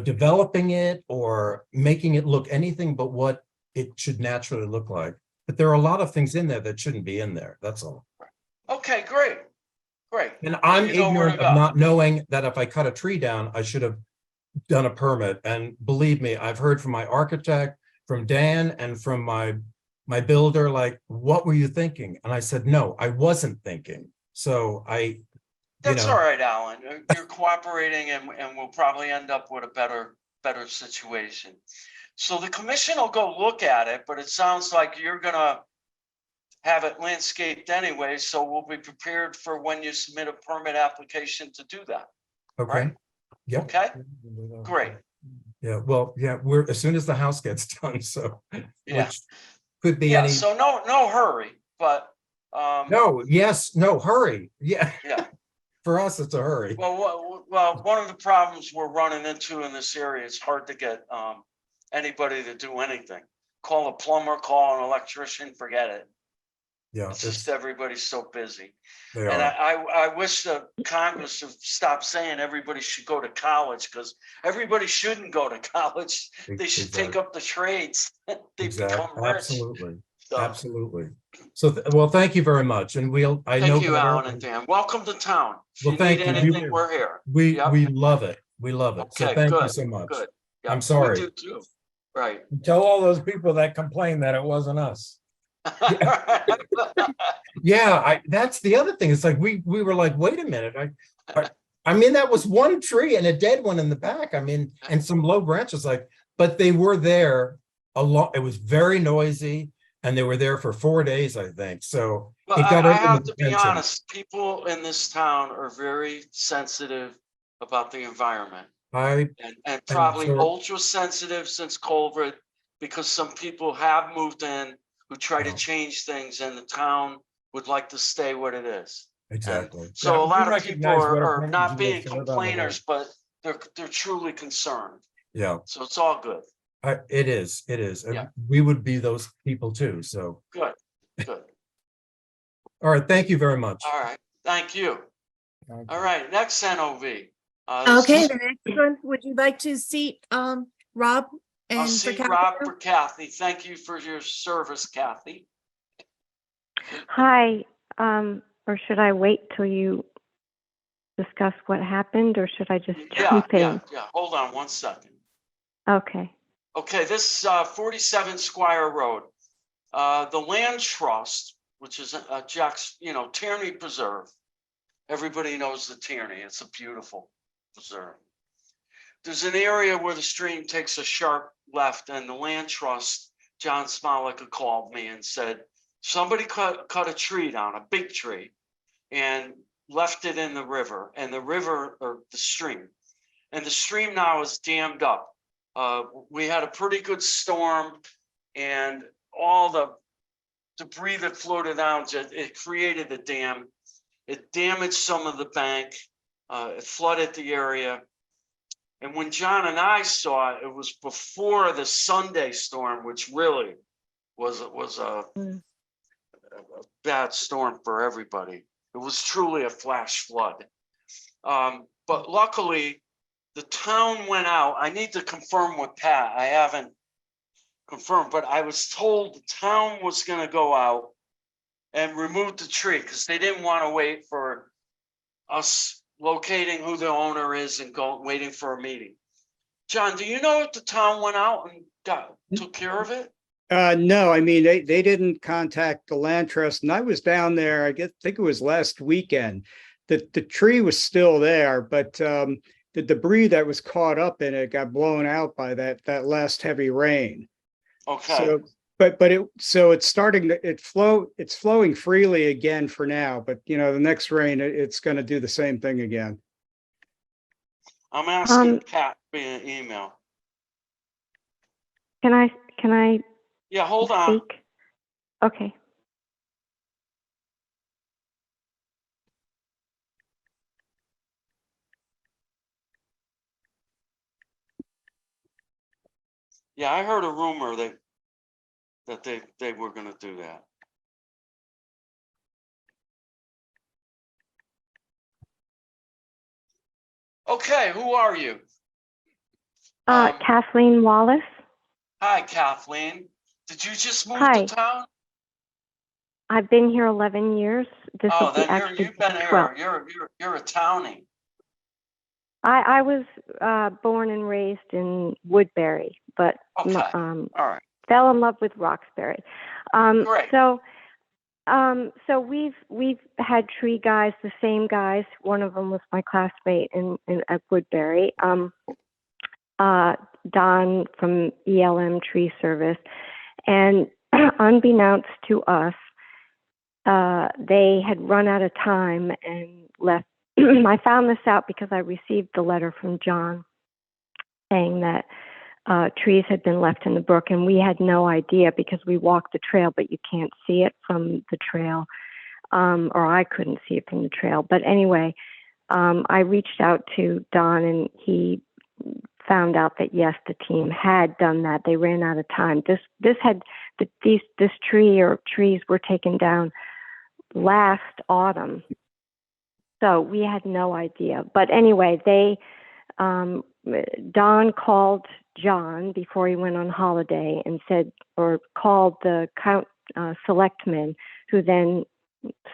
S12: developing it or making it look anything but what it should naturally look like. But there are a lot of things in there that shouldn't be in there. That's all.
S1: Okay, great.
S12: And I'm
S1: You know where to
S12: ignorant
S1: go.
S12: of not knowing that if I cut a tree down, I should have done a permit. And believe me, I've heard from my architect, from Dan, and from my builder, like, what were you thinking? And I said, no, I wasn't thinking. So
S1: That's all right, Alan. You're cooperating, and we'll probably end up with a better situation. So the commission will go look at it, but it sounds like you're gonna have it landscaped anyway, so we'll be prepared for when you submit a permit application to do that.
S12: Okay.
S1: Right.
S12: Yeah.
S1: Okay, great.
S12: Yeah. Well, yeah, we're as soon as the house gets done. So
S1: Yeah.
S12: which could be
S1: Yeah,
S12: any.
S1: so no hurry, but
S12: No, yes, no, hurry. Yeah.
S1: yeah.
S12: For us, it's a hurry.
S1: Well, one of the problems we're running into in this area, it's hard to get anybody to do anything. Call a plumber, call an electrician, forget it.
S12: Yeah,
S1: It's just everybody's so busy.
S12: they
S1: And
S12: are.
S1: I wish the Congress would stop saying everybody should go to college, because everybody shouldn't go to college. They should take up the trades. They become rich.
S12: Absolutely.
S1: So,
S12: Absolutely. So, well, thank you very much. And I know.
S1: thank you, Alan and Dan. Welcome to town. If
S12: Well,
S1: you
S12: thank
S1: need
S12: you.
S1: anything, we're here.
S12: We
S1: Yep.
S12: love it. We love it. So
S1: Okay,
S12: thank you
S1: good,
S12: so much.
S1: Good.
S12: I'm
S1: We
S12: sorry.
S1: do too. Right.
S8: Tell all those people that complain that it wasn't us.
S12: Yeah, that's the other thing. It's like we were like, wait a minute. I mean, that was one tree and a dead one in the back. I mean, and some low branches, but they were there a lot. It was very noisy, and they were there for 4 days, I think. So
S1: Well,
S12: it got
S1: I
S12: everyone's
S1: have to be
S12: attention.
S1: honest, people in this town are very sensitive about the environment, and probably
S12: so-
S1: ultra sensitive since COVID, because some people have moved in who try to
S12: Yeah.
S1: change things, and the town would like to stay what it is.
S12: Exactly.
S1: So
S8: Yeah,
S1: a
S8: we
S1: lot of people
S8: recognize what
S1: are not
S8: opinions
S1: being
S8: you have on the
S1: complainers, but they're truly concerned.
S12: Yeah,
S1: So it's all good.
S12: it is. It is. And
S1: Yeah.
S12: we would be those people too. So,
S1: Good, good.
S12: all right. Thank you very much.
S1: All right, thank you.
S8: Thank
S1: All
S8: you.
S1: right, next NOV. This
S2: Okay,
S1: is-
S2: the next one, would you like to seat Rob
S1: I'll
S2: and
S1: see
S2: for
S1: Rob
S2: Catherine?
S1: for Kathy. Thank you for your service, Kathy.
S13: Hi, or should I wait till you discuss what happened, or should I just
S1: Yeah,
S13: jump in?
S1: yeah. Hold on 1 second.
S13: Okay.
S1: Okay, this 47 Squire Road. The Land Trust, which is Jack's, Tierney Preserve. Everybody knows the Tierney. It's a beautiful preserve. There's an area where the stream takes a sharp left, and the Land Trust, John Smolika called me and said, somebody cut a tree down, a big tree, and left it in the river, and the river, or the stream. And the stream now is dammed up. We had a pretty good storm, and all the debris that floated down, it created a dam. It damaged some of the bank. It flooded the area. And when John and I saw it, it was before the Sunday storm, which really was a bad storm for everybody. It was truly a flash flood. But luckily, the town went out. I need to confirm with Pat. I haven't confirmed, but I was told the town was gonna go out and remove the tree because they didn't want to wait for us locating who the owner is and waiting for a meeting. John, do you know if the town went out and took care of it?
S4: No, I mean, they didn't contact the land trust, and I was down there, think it was last weekend. The tree was still there, but the debris that was caught up in it got blown out by that last heavy rain.
S1: Okay,
S4: So, it's starting to, it's flowing freely again for now, but the next rain, it's gonna do the same thing again.
S1: I'm asking Pat via email.
S13: Can I
S1: Yeah, hold on.
S13: speak? Okay.
S1: Yeah, I heard a rumor that they were gonna do that. Okay, who are you?
S13: Kathleen Wallace.
S1: Hi, Kathleen. Did you just move
S13: Hi.
S1: to town?
S13: I've been here 11 years. This
S1: Oh,
S13: will be
S1: then
S13: actually
S1: you've been
S13: 12.
S1: here. You're a townie.
S13: I was born and raised in Woodbury, but
S1: Okay. All right.
S13: fell in love with Roxbury.
S1: Great.
S13: So we've had tree guys, the same guys. One of them was my classmate at Woodbury. Don from ELM Tree Service, and unbeknownst to us, they had run out of time and left. I found this out because I received the letter from John saying that trees had been left in the brook, and we had no idea because we walked the trail, but you can't see it from the trail, or I couldn't see it from the trail. But anyway, I reached out to Don, and he found out that yes, the team had done that. They ran out of time. This tree or trees were taken down last autumn. So we had no idea. But anyway, Don called John before he went on holiday and called the selectman, who then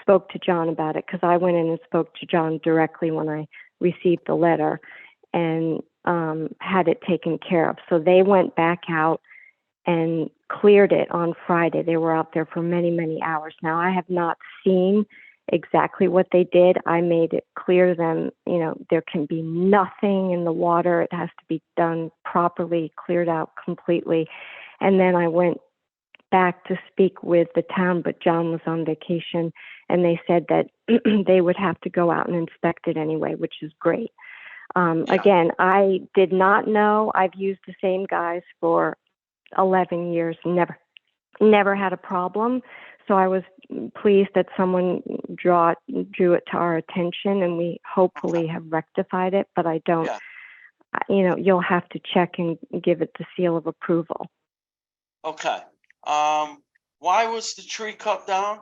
S13: spoke to John about it, because I went in and spoke to John directly when I received the letter and had it taken care of. So they went back out and cleared it on Friday. They were out there for many, many hours. Now, I have not seen exactly what they did. I made it clear to them, there can be nothing in the water. It has to be done properly, cleared out completely. And then I went back to speak with the town, but John was on vacation, and they said that they would have to go out and inspect it anyway, which is great. Again, I did not know. I've used the same guys for 11 years, never had a problem. So I was pleased that someone drew it to our attention, and we hopefully have rectified it, but I don't, you'll have to check and give it the seal of approval.
S1: Okay. Why was the tree cut down?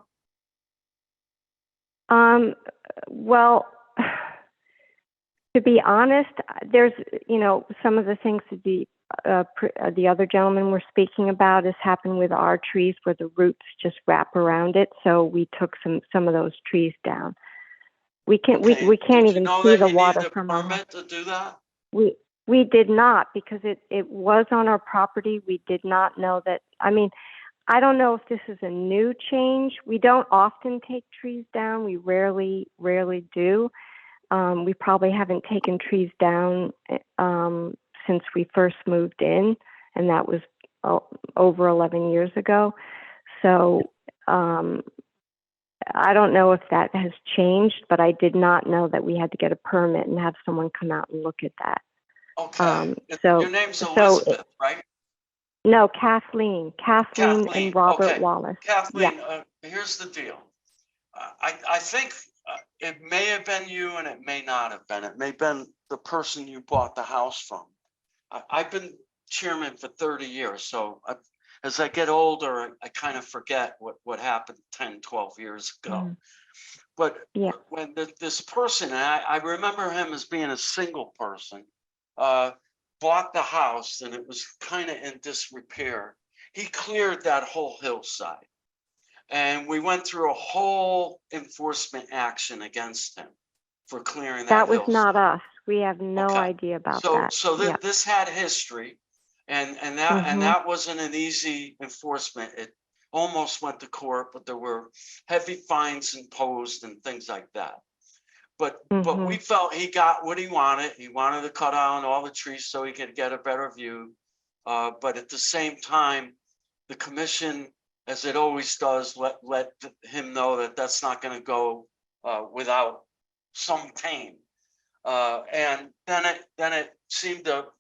S13: Well, to be honest, there's, some of the things that the other gentlemen were speaking about has happened with our trees, where the roots just wrap around it. So we took some of those trees down. We can't even see the water from our
S1: permit to do that?
S13: We did not, because it was on our property. We did not know that. I mean, I don't know if this is a new change. We don't often take trees down. We rarely do. We probably haven't taken trees down since we first moved in, and that was over 11 years ago. So I don't know if that has changed, but I did not know that we had to get a permit and have someone come out and look at that.
S1: Okay. Your name's Elizabeth, right?
S13: No, Kathleen and Robert Wallace.
S1: Kathleen, here's the deal. I think it may have been you and it may not have been. It may have been the person you bought the house from. I've been chairman for 30 years. So as I get older, I kind of forget what happened 10, 12 years ago. But
S13: Yeah.
S1: when this person, and I remember him as being a single person, bought the house and it was kind of in disrepair. He cleared that whole hillside. And we went through a whole enforcement action against him for clearing that
S13: That was
S1: hillside.
S13: not us. We have no
S1: Okay.
S13: idea about
S1: So,
S13: that.
S1: so
S13: Yeah.
S1: this had history, and
S13: Mhm.
S1: that wasn't an easy enforcement. It almost went to court, but there were heavy fines imposed and things like that. But we
S13: Mhm.
S1: felt he got what he wanted. He wanted to cut down all the trees so he could get a better view. But at the same time, the commission, as it always does, let him know that that's not going to go without some pain. And then it seemed to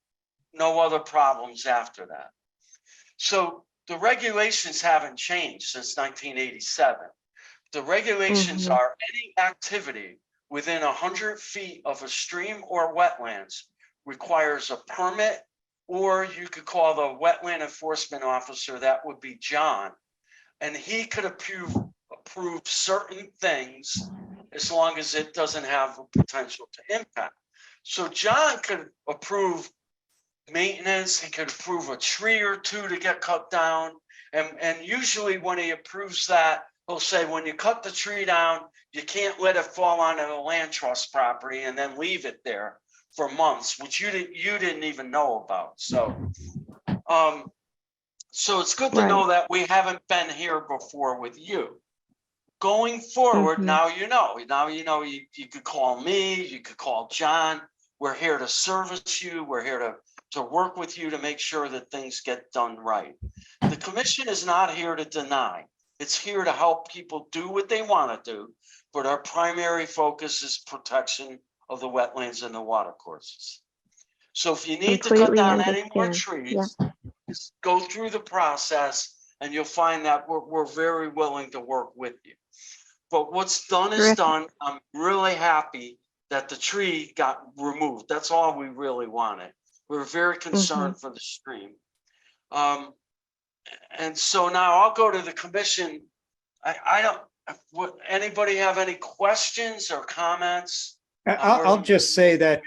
S1: no other problems after that. So the regulations haven't changed since 1987. The regulations
S13: Mhm.
S1: are any activity within 100 feet of a stream or wetlands requires a permit, or you could call the wetland enforcement officer, that would be John, and he could approve certain things as long as it doesn't have a potential to impact. So John could approve maintenance, he could approve a tree or two to get cut down. And usually when he approves that, he'll say, when you cut the tree down, you can't let it fall onto the land trust property and then leave it there for months, which you didn't even know about. So it's good to know that we haven't been here before with you. Going forward,
S13: Mhm.
S1: now you could call me, you could call John. We're here to service you. We're here to work with you to make sure that things get done right. The commission is not here to deny. It's here to help people do what they want to do, but our primary focus is protection of the wetlands and the watercourses. So if you need to cut
S13: Completely
S1: down any more
S13: understand.
S1: trees, just go through the process and you'll find that we're very willing to work with you. But what's done is
S13: Terrific.
S1: done. I'm really happy that the tree got removed. That's all we really wanted. We were very concerned for the stream. And so now I'll go to the commission. I don't, anybody have any questions or comments?
S4: I'll just say that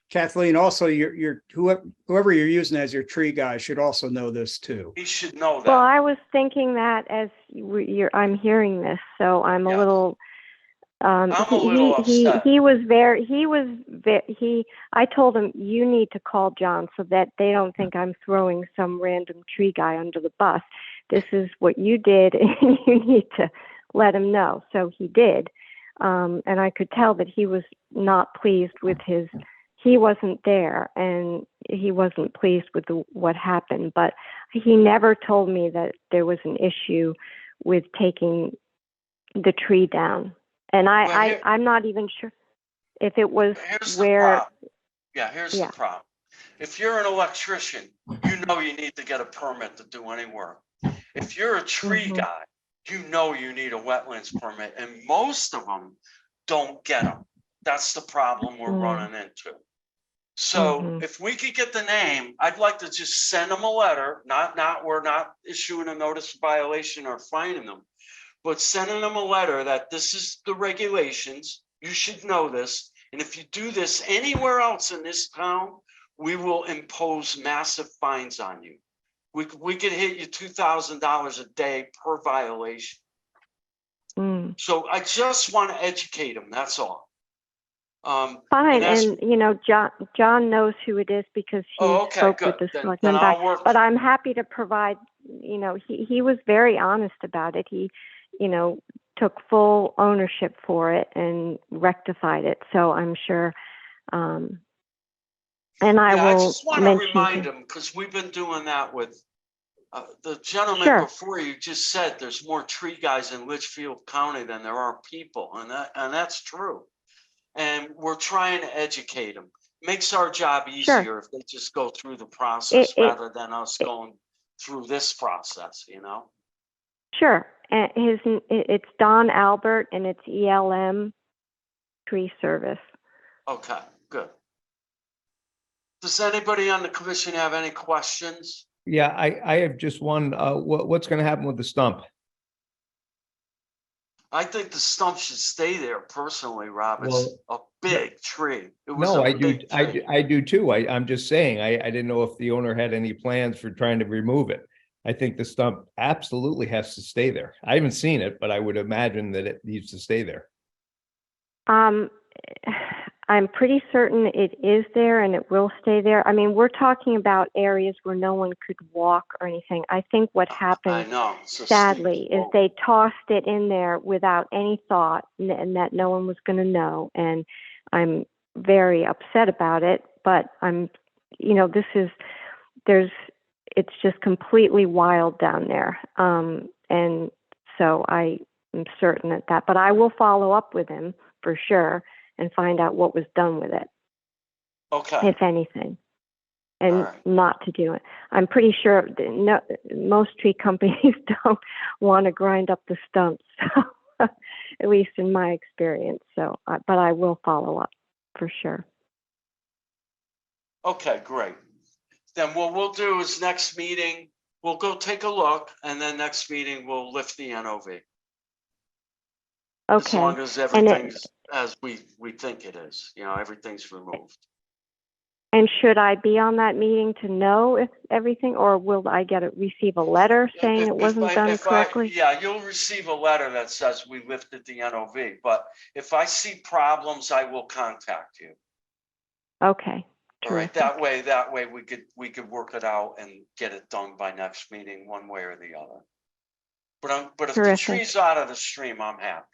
S4: Kathleen, also your whoever you're using as your tree guy should also know this too.
S1: He should know that.
S13: Well, I was thinking that as I'm hearing this, so I'm a little.
S1: I'm a little upset.
S13: I told him, you need to call John so that they don't think I'm throwing some random tree guy under the bus. This is what you did and you need to let him know. So he did. And I could tell that he was not pleased with he wasn't there and he wasn't pleased with what happened, but he never told me that there was an issue with taking the tree down. And I'm not even sure if it was where.
S1: Here's the problem. If you're an electrician, you know you need to get a permit to do any work. If you're a tree guy, you know you need a wetlands permit, and most of them don't get them. That's the problem we're running into. So if we could get the name, I'd like to just send them a letter. We're not issuing a notice of violation or fining them, but sending them a letter that this is the regulations. You should know this. And if you do this anywhere else in this town, we will impose massive fines on you. We could hit you $2,000 a day per violation. So I just want to educate them. That's all.
S13: Fine, and John knows who it is because he spoke with the selectman. But I'm happy to provide. He was very honest about it. He, took full ownership for it and rectified it. So I'm sure. And I
S1: just want to remind him, because we've been doing that with the gentleman before you. Just said there's more tree guys in Litchfield County than there are people, and that's true. And we're trying to educate them. Makes our job easier if they just go through the process rather than us going through this process,
S13: Sure. It's Don Albert and it's ELM Tree Service.
S1: Okay, good. Does anybody on the commission have any questions?
S10: Yeah, I have just one. What's going to happen with the stump?
S1: I think the stump should stay there personally, Rob. It's
S10: Well,
S1: a big tree. It was
S10: No,
S1: a
S10: I do,
S1: big tree.
S10: I do too. I'm just saying, I didn't know if the owner had any plans for trying to remove it. I think the stump absolutely has to stay there. I haven't seen it, but I would imagine that it needs to stay there.
S13: I'm pretty certain it is there and it will stay there. I mean, we're talking about areas where no one could walk or anything. I think what
S1: I
S13: happened,
S1: know. It's a steep
S13: sadly, is
S1: slope.
S13: they tossed it in there without any thought and that no one was going to know. And I'm very upset about it, but it's just completely wild down there. And so I am certain that, but I will follow up with him for sure and find out what was done with it,
S1: Okay.
S13: if anything, and
S1: All right.
S13: not to do it. I'm pretty sure most tree companies don't want to grind up the stumps, at least in my experience. So, but I will follow up for sure.
S1: Okay, great. Then what we'll do is next meeting, we'll go take a look, and then next meeting, we'll lift the NOV. As
S13: Okay.
S1: long as everything's as we think it is, everything's removed.
S13: And should I be on that meeting to know if everything, or will I receive a letter saying it wasn't done correctly?
S1: Yeah, you'll receive a letter that says we lifted the NOV, but if I see problems, I will contact you.
S13: Okay.
S1: All right,
S13: Terrific.
S1: that way we could work it out and get it done by next meeting, one way or the other. But if the
S13: Terrific.
S1: tree's out of the stream, I'm happy,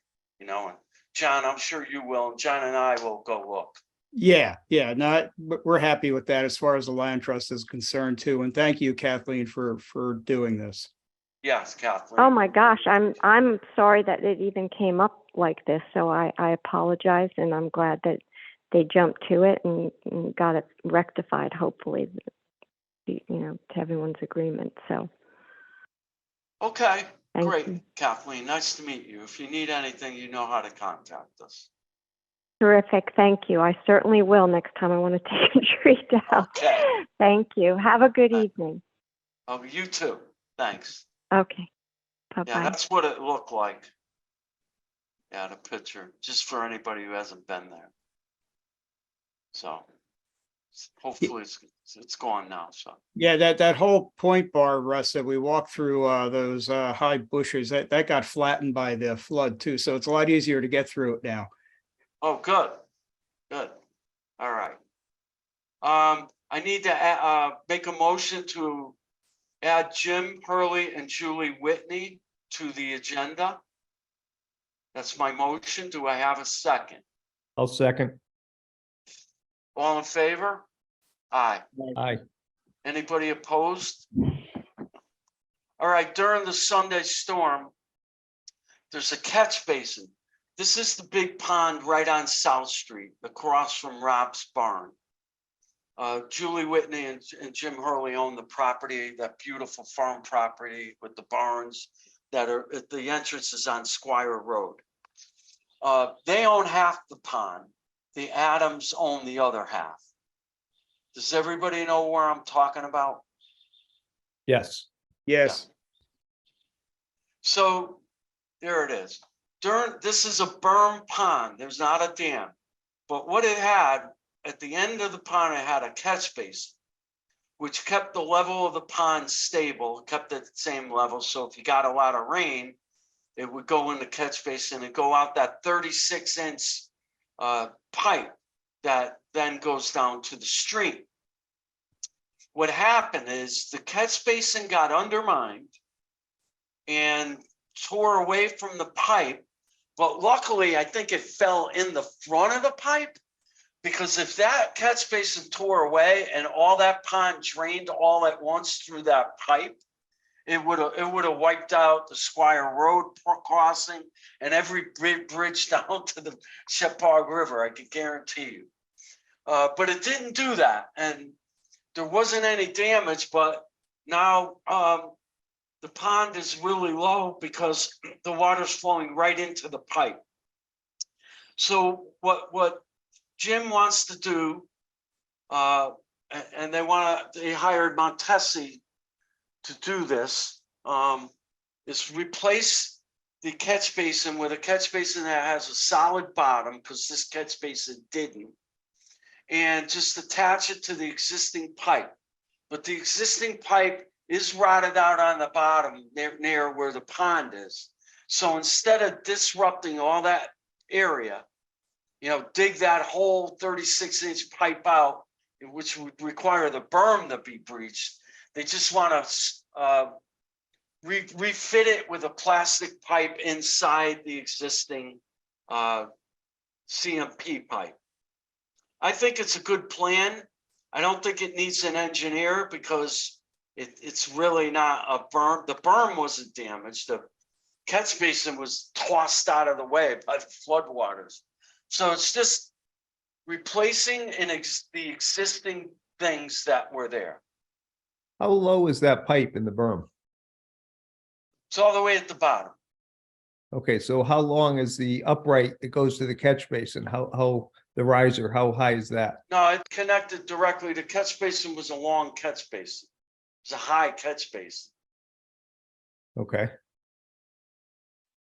S1: and John, I'm sure you will, and John and I will go look.
S4: Yeah, we're happy with that as far as the land trust is concerned too. And thank you, Kathleen, for doing this.
S1: Yes, Kathleen.
S13: Oh my gosh, I'm sorry that it even came up like this. So I apologize, and I'm glad that they jumped to it and got it rectified, hopefully, to everyone's agreement. So.
S1: Okay,
S13: Thank
S1: great,
S13: you.
S1: Kathleen. Nice to meet you. If you need anything, you know how to contact us.
S13: Terrific. Thank you. I certainly will next time I want to take a tree down.
S1: Okay.
S13: Thank you. Have a good evening.
S1: Oh, you too. Thanks.
S13: Okay. Bye-bye.
S1: Yeah, that's what it looked like. Yeah, the picture, just for anybody who hasn't been there. So hopefully it's gone now. So
S4: Yeah, that whole point bar, Russ, that we walked through those high bushes, that got flattened by the flood too. So it's a lot easier to get through it now.
S1: oh, good. All right. I need to make a motion to add Jim Hurley and Julie Whitney to the agenda. That's my motion. Do I have a second?
S10: I'll second.
S1: All in favor? Aye.
S10: Aye.
S1: Anybody opposed? All right, during the Sunday storm, there's a catch basin. This is the big pond right on South Street, across from Rob's barn. Julie Whitney and Jim Hurley own the property, that beautiful farm property with the barns that are at the entrances on Squire Road. They own half the pond. The Adams own the other half. Does everybody know where I'm talking about?
S10: Yes.
S4: Yes.
S1: So there it is. This is a berm pond. There's not a dam. But what it had at the end of the pond, it had a catch basin, which kept the level of the pond stable, kept it at the same level. So if you got a lot of rain, it would go in the catch basin and go out that 36-inch pipe that then goes down to the stream. What happened is the catch basin got undermined and tore away from the pipe. But luckily, I think it fell in the front of the pipe, because if that catch basin tore away and all that pond drained all at once through that pipe, it would have wiped out the Squire Road crossing and every bridge down to the Sheppard River. I can guarantee you. But it didn't do that, and there wasn't any damage. But now the pond is really low because the water's flowing right into the pipe. So what Jim wants to do, and they hired Montesi to do this, is replace the catch basin with a catch basin that has a solid bottom, because this catch basin didn't, and just attach it to the existing pipe. But the existing pipe is rotted out on the bottom near where the pond is. So instead of disrupting all that area, dig that whole 36-inch pipe out, which would require the berm to be breached. They just want to refit it with a plastic pipe inside the existing CMP pipe. I think it's a good plan. I don't think it needs an engineer because it's really not a berm. The berm wasn't damaged. The catch basin was tossed out of the way by the floodwaters. So it's just replacing the existing things that were there.
S10: How low is that pipe in the berm?
S1: It's all the way at the bottom.
S10: Okay, so how long is the upright that goes to the catch basin? How the riser, how high is that?
S1: No, it connected directly. The catch basin was a long catch basin. It's a high catch basin.
S10: Okay.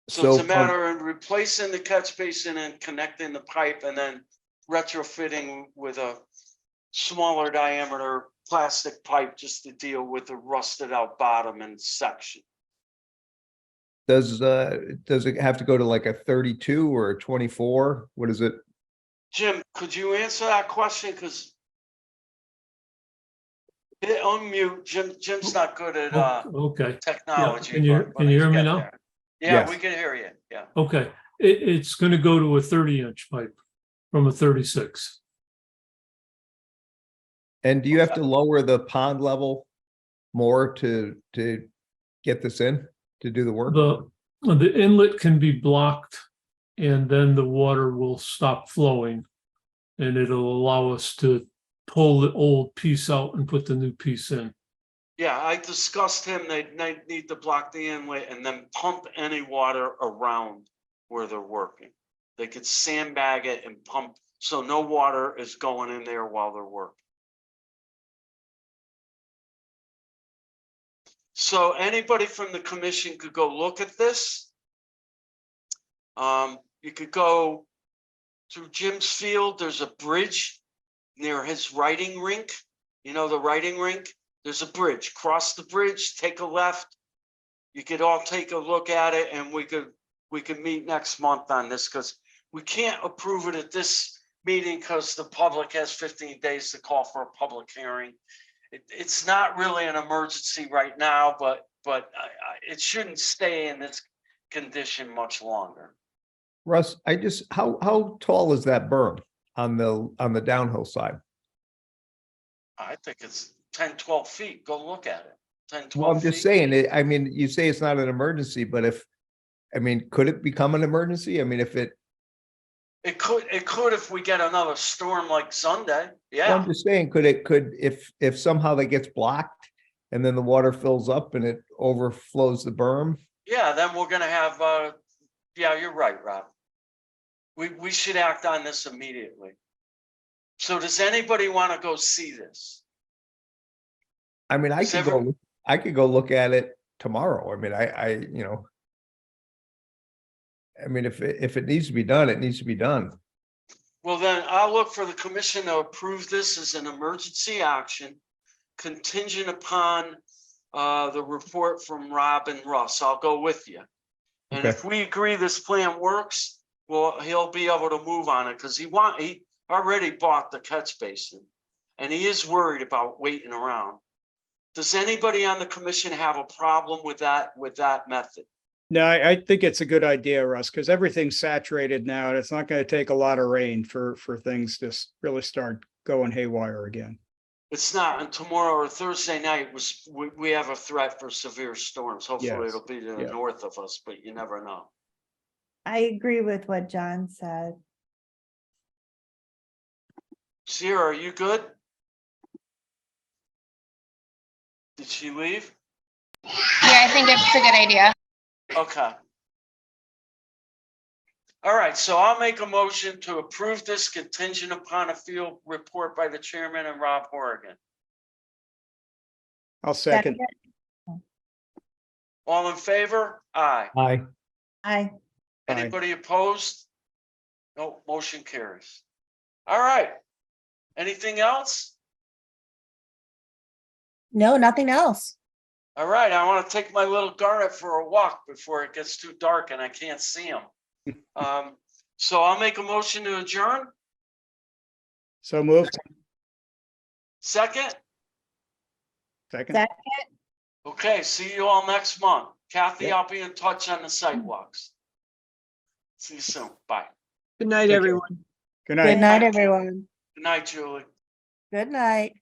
S1: So it's a matter of replacing the catch basin and connecting the pipe and then retrofitting with a smaller diameter plastic pipe just to deal with the rusted out bottom and section.
S10: Does it have to go to like a 32 or a 24? What is it?
S1: Jim, could you answer that question? Because unmute. Jim's not good at
S14: Okay.
S1: technology.
S14: Can you hear me now?
S1: Yeah,
S10: Yes.
S1: we can hear you. Yeah.
S14: Okay, it's going to go to a 30-inch pipe from a 36.
S10: And do you have to lower the pond level more to get this in to do the work?
S14: The inlet can be blocked and then the water will stop flowing and it'll allow us to pull the old piece out and put the new piece in.
S1: Yeah, I discussed him. They need to block the inlet and then pump any water around where they're working. They could sandbag it and pump so no water is going in there while they're working. So anybody from the commission could go look at this. You could go through Jim's field. There's a bridge near his riding rink. You know, the riding rink, there's a bridge. Cross the bridge, take a left. You could all take a look at it and we could meet next month on this because we can't approve it at this meeting because the public has 15 days to call for a public hearing. It's not really an emergency right now, but it shouldn't stay in this condition much longer.
S10: Russ, how tall is that berm on the downhill side?
S1: I think it's 10, 12 feet. Go look at it. 10, 12
S10: Well, I'm just
S1: feet.
S10: saying, I mean, you say it's not an emergency, but could it become an emergency? I mean, if it
S1: could if we get another storm like Sunday.
S10: Well,
S1: Yeah.
S10: I'm just saying, if somehow that gets blocked and then the water fills up and it overflows the berm?
S1: Yeah, then we're gonna have yeah, you're right, Rob. We should act on this immediately. So does anybody want to go see this?
S10: I mean, I could go look at it tomorrow. I mean, I mean, if it needs to be done, it needs to be done.
S1: Well, then I'll look for the commission to approve this as an emergency action contingent upon the report from Rob and Russ. I'll go with you. And
S10: Okay.
S1: if we agree this plan works, well, he'll be able to move on it because he already bought the catch basin and he is worried about waiting around. Does anybody on the commission have a problem with that method?
S4: No, I think it's a good idea, Russ, because everything's saturated now and it's not going to take a lot of rain for things to really start going haywire again.
S1: It's not, and tomorrow or Thursday night we have a threat for severe storms. Hopefully
S4: Yes.
S1: it'll be to the north of us, but you never know.
S11: I agree with what John said.
S1: Sierra, are you good? Did she leave?
S7: Yeah, I think it's a good idea.
S1: Okay. All right, so I'll make a motion to approve this contingent upon a field report by the chairman and Rob Horrigan.
S4: I'll second.
S1: All in favor? Aye.
S10: Aye.
S2: Aye.
S1: Anybody opposed? No, motion carries. All right. Anything else?
S2: No, nothing else.
S1: All right, I want to take my little Garnet for a walk before it gets too dark and I can't see him. So I'll make a motion to adjourn.
S4: So moved.
S1: Second?
S4: Second.
S1: Okay, see you all next month. Kathy,
S4: Yep.
S1: I'll be in touch on the sidewalks. See you soon. Bye.
S5: Good night,
S4: Take care.
S5: everyone.
S4: Good
S3: Good
S4: night.
S3: night, everyone.
S1: Good night, Julie.
S2: Good night.